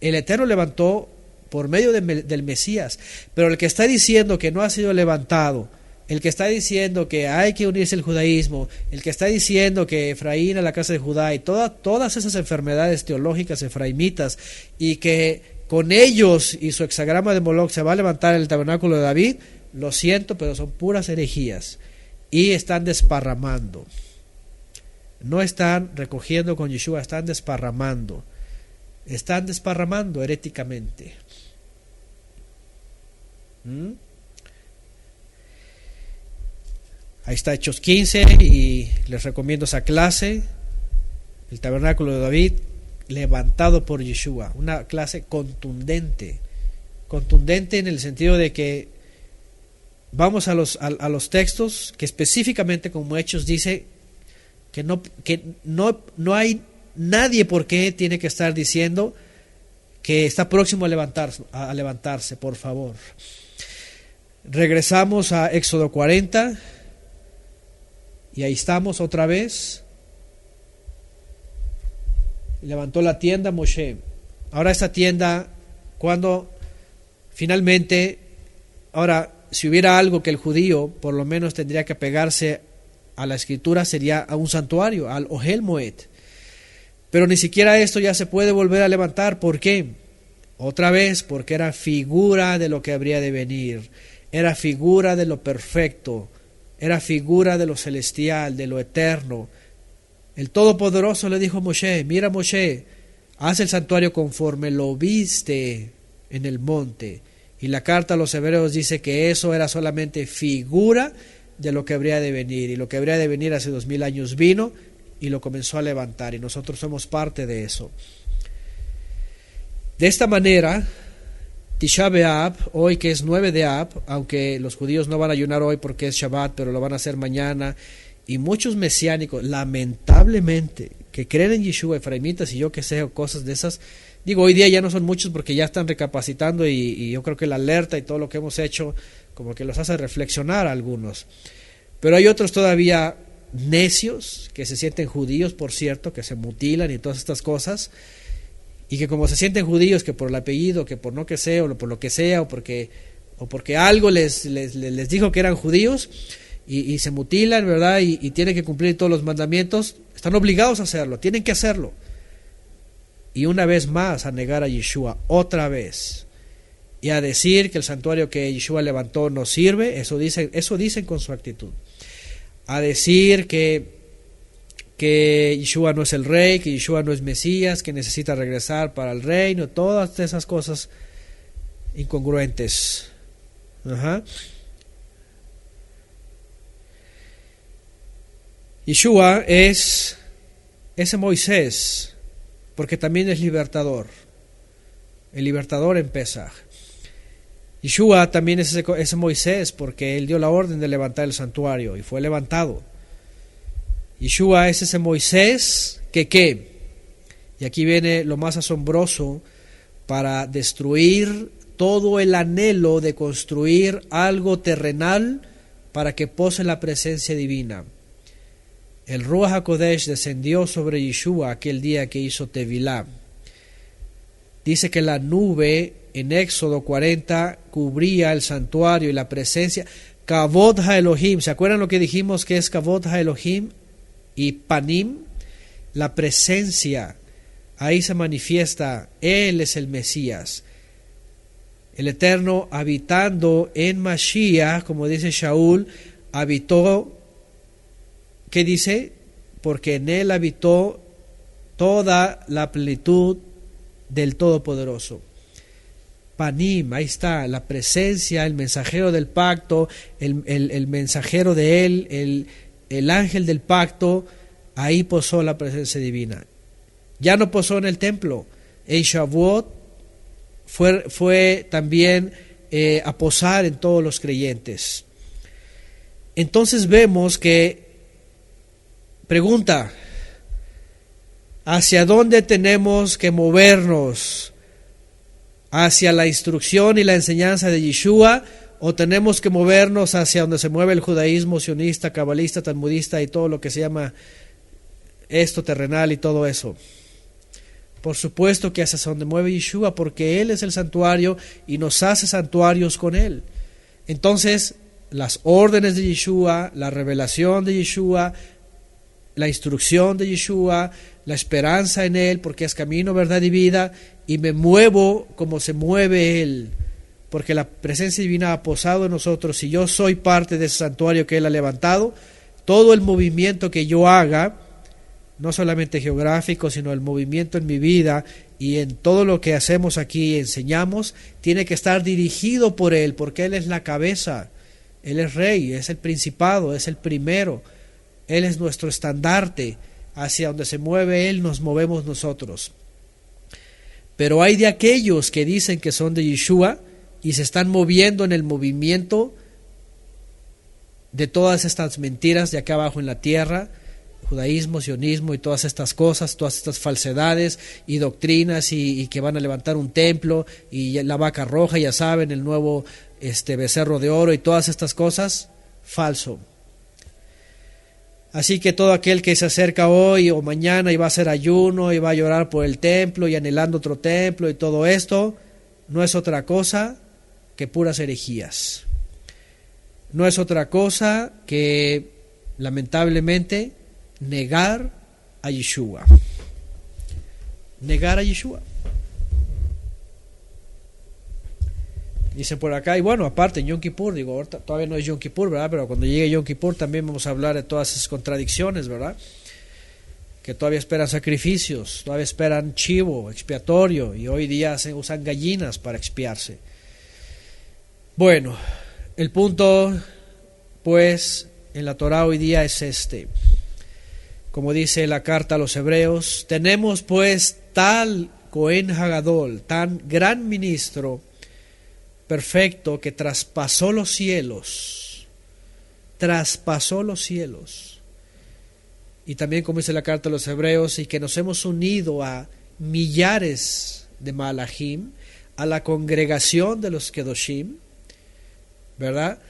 el Eterno levantó por medio del Mesías. Pero el que está diciendo que no ha sido levantado, el que está diciendo que hay que unirse al judaísmo, el que está diciendo que Efraín a la casa de Judá, y todas esas enfermedades teológicas efraimitas, y que con ellos y su hexagrama de Moloch se va a levantar el tabernáculo de David, lo siento, pero son puras herejías, y están desparramando. No están recogiendo con Yeshua, están desparramando heréticamente. Ahí está Hechos 15, y les recomiendo esa clase, el tabernáculo de David levantado por Yeshua, una clase contundente en el sentido de que vamos a los textos que específicamente, como Hechos dice, que no hay nadie por qué tiene que estar diciendo que está próximo a levantarse, por favor. Regresamos a Éxodo 40. Y ahí estamos otra vez. Levantó la tienda Moshe. Ahora esta tienda, cuando finalmente, ahora si hubiera algo que el judío por lo menos tendría que pegarse a la escritura, sería a un santuario, al Ohel Moed. Pero ni siquiera esto ya se puede volver a levantar. ¿Por qué? Otra vez, porque era figura de lo que habría de venir. Era figura de lo perfecto. Era figura de lo celestial, de lo eterno. El Todopoderoso le dijo a Moshe: mira, Moshe, haz el santuario conforme lo viste en el monte. Y la carta a los hebreos dice que eso era solamente figura de lo que habría de venir. Y lo que habría de venir hace 2000 años vino y lo comenzó a levantar. Y nosotros somos parte de eso. De esta manera, Tisha B'Av, hoy que es 9 de Ab, aunque los judíos no van a ayunar hoy porque es Shabbat, pero lo van a hacer mañana, y muchos mesiánicos, lamentablemente, que creen en Yeshua, efraimitas y yo que sé, cosas de esas, digo, hoy día ya no son muchos porque ya están recapacitando, y yo creo que la alerta y todo lo que hemos hecho como que los hace reflexionar a algunos, pero hay otros todavía necios que se sienten judíos, por cierto, que se mutilan y todas estas cosas, y que como se sienten judíos, que por el apellido, que por no que sea, o por lo que sea, o porque algo les dijo que eran judíos, y se mutilan, ¿verdad? Y tienen que cumplir todos los mandamientos, están obligados a hacerlo, tienen que hacerlo. Y una vez más a negar a Yeshua, otra vez, y a decir que el santuario que Yeshua levantó no sirve, eso dicen con su actitud. A decir que Yeshua no es el rey, que Yeshua no es Mesías, que necesita regresar para el reino, todas esas cosas incongruentes. Yeshua es ese Moisés, porque también es libertador, el libertador en Pesaj. Yeshua también es ese Moisés, porque él dio la orden de levantar el santuario y fue levantado. Yeshua es ese Moisés que ¿qué? Y aquí viene lo más asombroso, para destruir todo el anhelo de construir algo terrenal para que pose la presencia divina. El Ruach HaKodesh descendió sobre Yeshua aquel día que hizo Tevilá. Dice que la nube en Éxodo 40 cubría el santuario y la presencia. Kavod HaElohim, ¿se acuerdan lo que dijimos que es Kavod HaElohim? Y Panim, la presencia, ahí se manifiesta, Él es el Mesías. El Eterno habitando en Mashiach, como dice Shaul, habitó, ¿qué dice? Porque en Él habitó toda la plenitud del Todopoderoso. Panim, ahí está, la presencia, el mensajero del pacto, el mensajero de Él, el ángel del pacto, ahí posó la presencia divina. Ya no posó en el templo. En Shavuot fue también a posar en todos los creyentes. Entonces vemos que, pregunta, ¿hacia dónde tenemos que movernos? ¿Hacia la instrucción y la enseñanza de Yeshua? ¿O tenemos que movernos hacia donde se mueve el judaísmo sionista, cabalista, talmudista y todo lo que se llama esto terrenal y todo eso? Por supuesto que hacia donde mueve Yeshua, porque Él es el santuario y nos hace santuarios con Él. Entonces, las órdenes de Yeshua, la revelación de Yeshua, la instrucción de Yeshua, la esperanza en Él, porque es camino, verdad y vida, y me muevo como se mueve Él, porque la presencia divina ha posado en nosotros, y yo soy parte de ese santuario que Él ha levantado. Todo el movimiento que yo haga, no solamente geográfico, sino el movimiento en mi vida y en todo lo que hacemos aquí y enseñamos, tiene que estar dirigido por Él, porque Él es la cabeza, Él es rey, es el principado, es el primero, Él es nuestro estandarte, hacia donde se mueve Él nos movemos nosotros. Pero hay de aquellos que dicen que son de Yeshua y se están moviendo en el movimiento de todas estas mentiras de acá abajo en la tierra, judaísmo, sionismo y todas estas cosas, todas estas falsedades y doctrinas y que van a levantar un templo y la vaca roja, ya saben, el nuevo becerro de oro y todas estas cosas, falso. Así que todo aquel que se acerca hoy o mañana y va a hacer ayuno y va a llorar por el templo y anhelando otro templo y todo esto, no es otra cosa que puras herejías. No es otra cosa que, lamentablemente, negar a Yeshua. Negar a Yeshua. Dicen por acá, y bueno, aparte en Yom Kippur, digo, ahorita todavía no es Yom Kippur, ¿verdad? Pero cuando llegue Yom Kippur también vamos a hablar de todas esas contradicciones, ¿verdad? Que todavía esperan sacrificios, todavía esperan chivo expiatorio, y hoy día se usan gallinas para expiarse. Bueno, el punto, pues, en la Torah hoy día es como dice la carta a los hebreos, tenemos pues tal Cohen Hagadol, tan gran ministro, perfecto, que traspasó los cielos, y también como dice la carta a los hebreos, y que nos hemos unido a millares de malachim, a la congregación de los kedoshim, ¿verdad?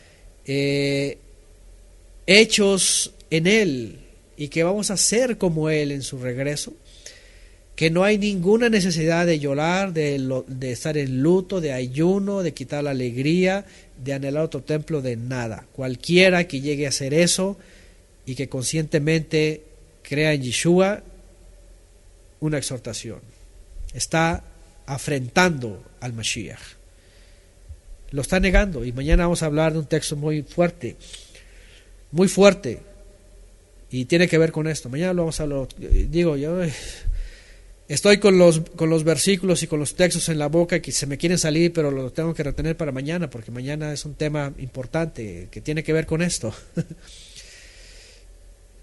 Hechos en él, y que vamos a ser como él en su regreso. que no hay ninguna necesidad de llorar, de estar en luto, de ayuno, de quitar la alegría, de anhelar otro templo, de nada. Cualquiera que llegue a hacer eso y que conscientemente crea en Yeshua, una exhortación. Está afrentando al Mashiach. Lo está negando, y mañana vamos a hablar de un texto muy fuerte, y tiene que ver con esto. Mañana lo vamos a hablar. Digo, yo estoy con los versículos y con los textos en la boca que se me quieren salir, pero lo tengo que retener para mañana, porque mañana es un tema importante que tiene que ver con esto.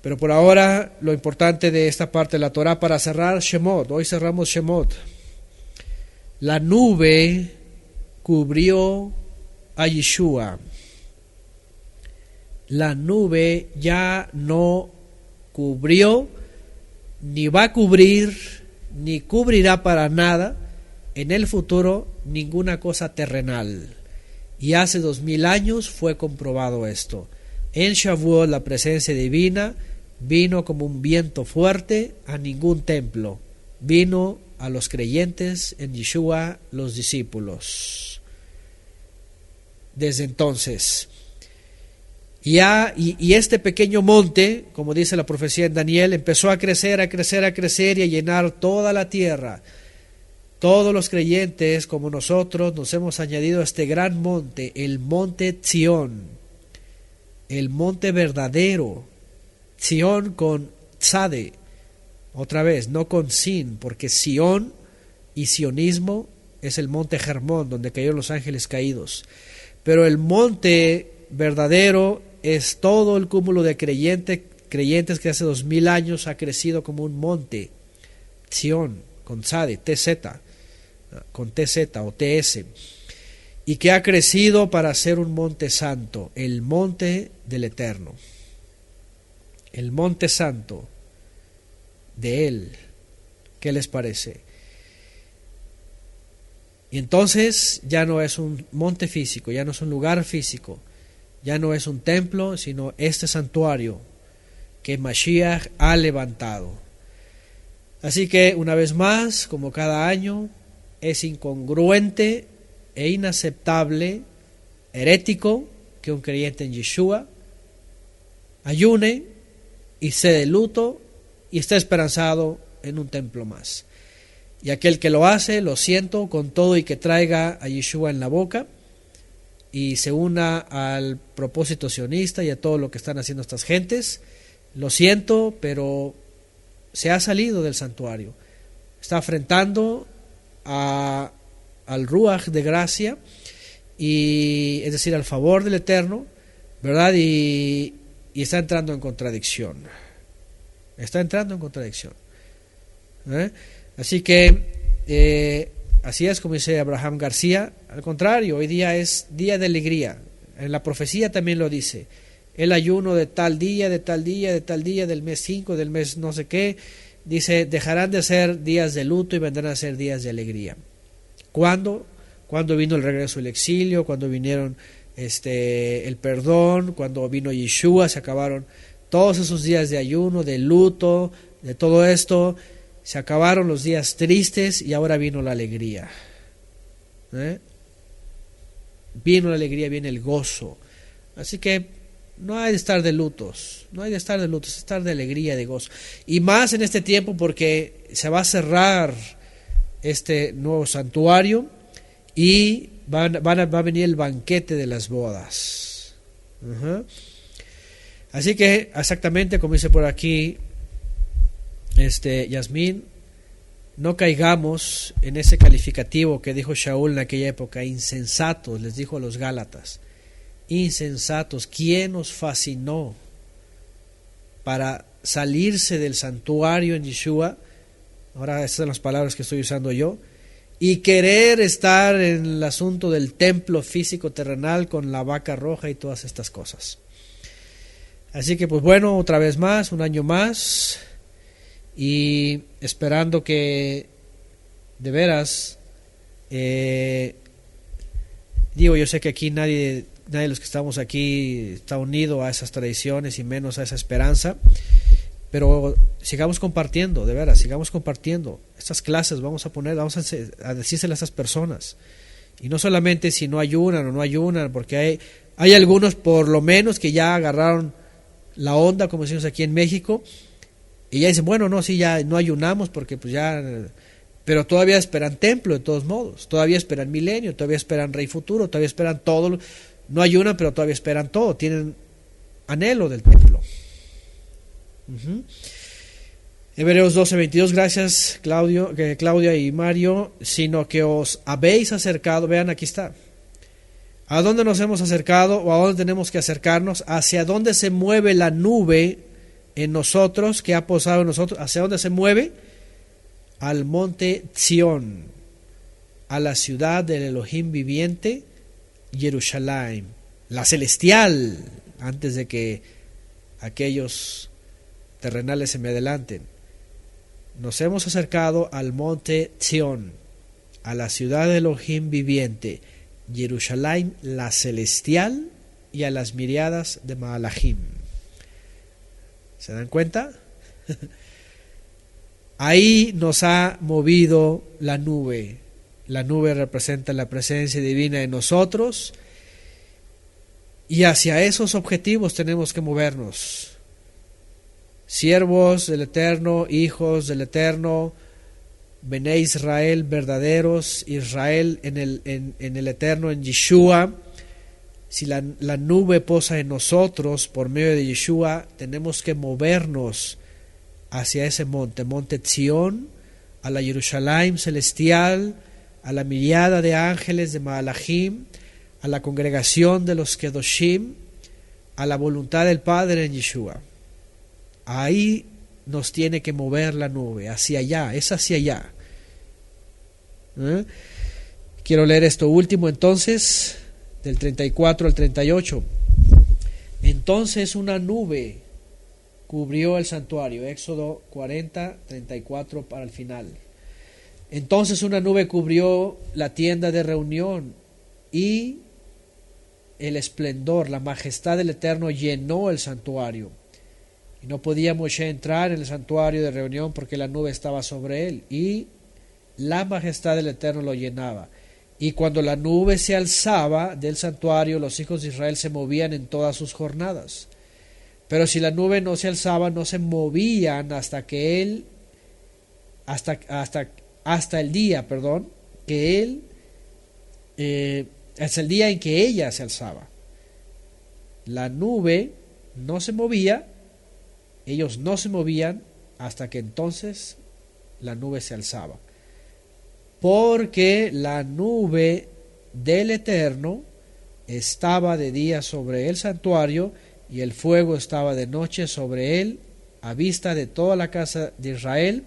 Pero por ahora, lo importante de esta parte de la Torah para cerrar Shemot. Hoy cerramos Shemot. La nube cubrió a Yeshua. La nube ya no cubrió, ni va a cubrir, ni cubrirá para nada en el futuro ninguna cosa terrenal. Y hace 2000 años fue comprobado esto. En Shavuot la presencia divina vino como un viento fuerte a ningún templo. Vino a los creyentes en Yeshua, los discípulos. Desde entonces. Y este pequeño monte, como dice la profecía en Daniel, empezó a crecer y a llenar toda la tierra. Todos los creyentes, como nosotros, nos hemos añadido a este gran monte, el monte Zion, el monte verdadero. Zion con Tzade, otra vez, no con Sin, porque Sion y sionismo es el monte Hermón, donde cayeron los ángeles caídos. Pero el monte verdadero es todo el cúmulo de creyentes que hace 2000 años ha crecido como un monte. Zion, con Tzade, con TZ o TS, y que ha crecido para ser un monte santo, el monte del Eterno. El monte santo de Él. ¿Qué les parece? Y entonces ya no es un monte físico, ya no es un lugar físico, ya no es un templo, sino este santuario que Mashiach ha levantado. Así que una vez más, como cada año, es incongruente e inaceptable, herético, que un creyente en Yeshua ayune y se de luto y está esperanzado en un templo más. Y aquel que lo hace, lo siento con todo, y que traiga a Yeshua en la boca y se una al propósito sionista y a todo lo que están haciendo estas gentes, lo siento, pero se ha salido del santuario. Está afrentando al Ruach de gracia, y es decir, al favor del Eterno, ¿verdad? Y está entrando en contradicción. Así que, así es como dice Abraham García. Al contrario, hoy día es día de alegría. En la profecía también lo dice. El ayuno de tal día, de tal día, de tal día, del mes 5, del mes no sé qué. Dice, dejarán de ser días de luto y vendrán a ser días de alegría. ¿Cuándo? Cuando vino el regreso del exilio, cuando vinieron el perdón, cuando vino Yeshua, se acabaron todos esos días de ayuno, de luto, de todo esto, se acabaron los días tristes y ahora vino la alegría. Vino la alegría, viene el gozo. Así que no hay de estar de lutos, es estar de alegría, de gozo. Y más en este tiempo, porque se va a cerrar este nuevo santuario y va a venir el banquete de las bodas. Así que exactamente como dice por aquí Yasmín, no caigamos en ese calificativo que dijo Shaul en aquella época, insensatos, les dijo a los Gálatas, insensatos. ¿Quién os fascinó para salirse del santuario en Yeshua? Ahora estas son las palabras que estoy usando yo, y querer estar en el asunto del templo físico terrenal con la vaca roja y todas estas cosas. Así que pues bueno, otra vez más, un año más, y esperando que de veras, yo sé que aquí nadie de los que estamos aquí está unido a esas tradiciones y menos a esa esperanza, pero sigamos compartiendo, de veras, sigamos compartiendo Estas clases vamos a decírselo a estas personas. Y no solamente si no ayunan o no ayunan, porque hay algunos por lo menos que ya agarraron la onda, como decimos aquí en México, y ya dicen, bueno, no, sí, ya no ayunamos porque pues ya... Pero todavía esperan templo, de todos modos. Todavía esperan milenio, todavía esperan rey futuro, todavía esperan todo. No ayunan, pero todavía esperan todo. Tienen anhelo del templo. Hebreos 12:22, gracias Claudia y Mario. Sino que os habéis acercado, vean, aquí está. ¿A dónde nos hemos acercado o a dónde tenemos que acercarnos? ¿Hacia dónde se mueve la nube en nosotros, que ha posado en nosotros? ¿Hacia dónde se mueve? Al monte Sión, a la ciudad del Elohim viviente, Jerusalén, la celestial, antes de que aquellos terrenales se me adelanten. Nos hemos acercado al monte Sión, a la ciudad del Elohim viviente, Jerusalén, la celestial, y a las miriadas de Maalahim. ¿Se dan cuenta? Ahí nos ha movido la nube. La nube representa la presencia divina en nosotros, y hacia esos objetivos tenemos que movernos. Siervos del Eterno, hijos del Eterno, Bené Israel, verdaderos Israel en el Eterno, en Yeshua. Si la nube posa en nosotros por medio de Yeshua, tenemos que movernos hacia ese monte Sión, a la Jerusalén celestial, a la miriada de ángeles de Maalahim, a la congregación de los Kedoshim, a la voluntad del Padre en Yeshua. Ahí nos tiene que mover la nube, hacia allá, es hacia allá. Quiero leer esto último entonces, del 34 al 38. Entonces una nube cubrió el santuario, Éxodo 40, 34 para el final. Entonces una nube cubrió la tienda de reunión, y el esplendor, la majestad del Eterno llenó el santuario. Y no podía Moshe entrar en el santuario de reunión porque la nube estaba sobre él, y la majestad del Eterno lo llenaba. Y cuando la nube se alzaba del santuario, los hijos de Israel se movían en todas sus jornadas. Pero si la nube no se alzaba, no se movían hasta el día, hasta el día en que ella se alzaba. La nube no se movía, ellos no se movían hasta que entonces la nube se alzaba. Porque la nube del Eterno estaba de día sobre el santuario, y el fuego estaba de noche sobre él, a vista de toda la casa de Israel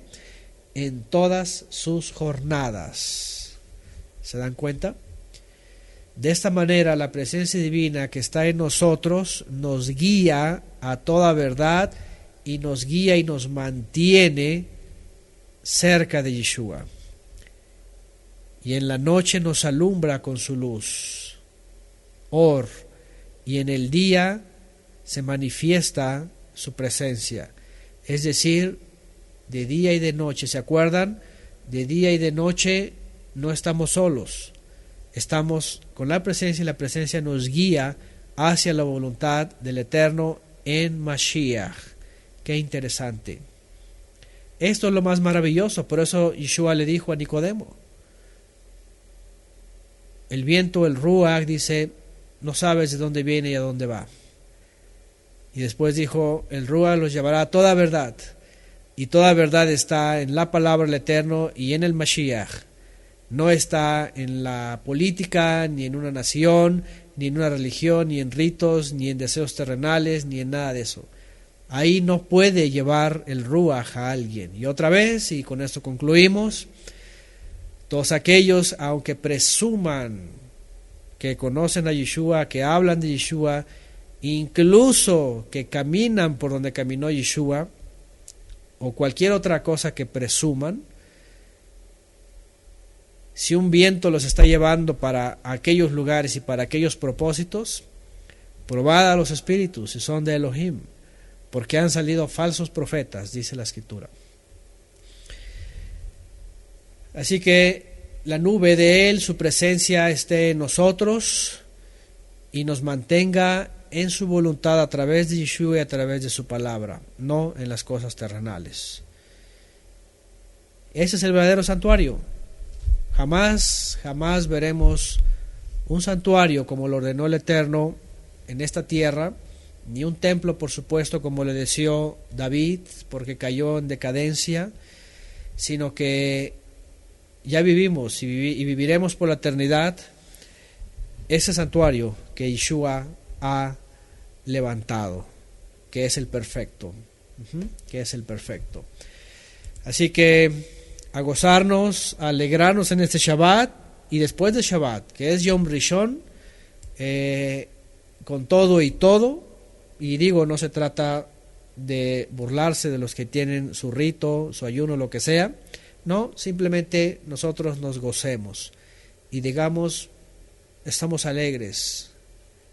en todas sus jornadas. ¿Se dan cuenta? De esta manera la presencia divina que está en nosotros nos guía a toda verdad, y nos guía y nos mantiene cerca de Yeshua. Y en la noche nos alumbra con su luz, y en el día se manifiesta su presencia. Es decir, de día y de noche. ¿Se acuerdan? De día y de noche no estamos solos. Estamos con la presencia, y la presencia nos guía hacia la voluntad del Eterno en Mashiach. Qué interesante. Esto es lo más maravilloso. Por eso Yeshua le dijo a Nicodemo, el viento, el Ruach, dice, no sabes de dónde viene y a dónde va. Y después dijo, el Ruach los llevará a toda verdad. Y toda verdad está en la palabra del Eterno y en el Mashiach. No está en la política, ni en una nación, ni en una religión, ni en ritos, ni en deseos terrenales, ni en nada de eso. Ahí no puede llevar el Ruach a alguien. Y otra vez, y con esto concluimos, todos aquellos, aunque presuman que conocen a Yeshua, que hablan de Yeshua, incluso que caminan por donde caminó Yeshua, o cualquier otra cosa que presuman, si un viento los está llevando para aquellos lugares y para aquellos propósitos, probad a los espíritus si son de Elohim, porque han salido falsos profetas, dice la Escritura. Así que la nube de Él, su presencia esté en nosotros y nos mantenga en su voluntad a través de Yeshua y a través de su palabra, no en las cosas terrenales. Ese es el verdadero santuario. Jamás veremos un santuario como lo ordenó el Eterno en esta tierra, ni un templo, por supuesto, como le deseó David, porque cayó en decadencia, sino que ya vivimos y viviremos por la eternidad ese santuario que Yeshua ha levantado, que es el perfecto, que es el perfecto. Así que a gozarnos, a alegrarnos en este Shabbat, y después de Shabbat, que es Yom Rishon, con todo y todo. Y digo, no se trata de burlarse de los que tienen su rito, su ayuno, lo que sea. No, simplemente nosotros nos gocemos y digamos, estamos alegres,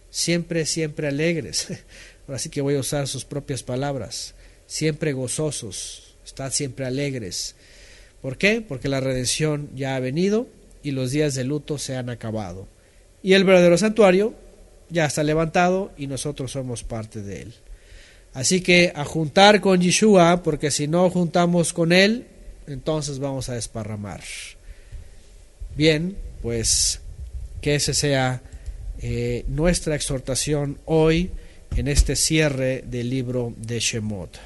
siempre alegres. Ahora sí que voy a usar sus propias palabras, siempre gozosos, estad siempre alegres. ¿Por qué? Porque la redención ya ha venido y los días de luto se han acabado. Y el verdadero santuario ya está levantado y nosotros somos parte de él. Así que a juntar con Yeshua, porque si no juntamos con él, entonces vamos a desparramar. Bien, pues que ese sea nuestra exhortación hoy en este cierre del libro de Shemot.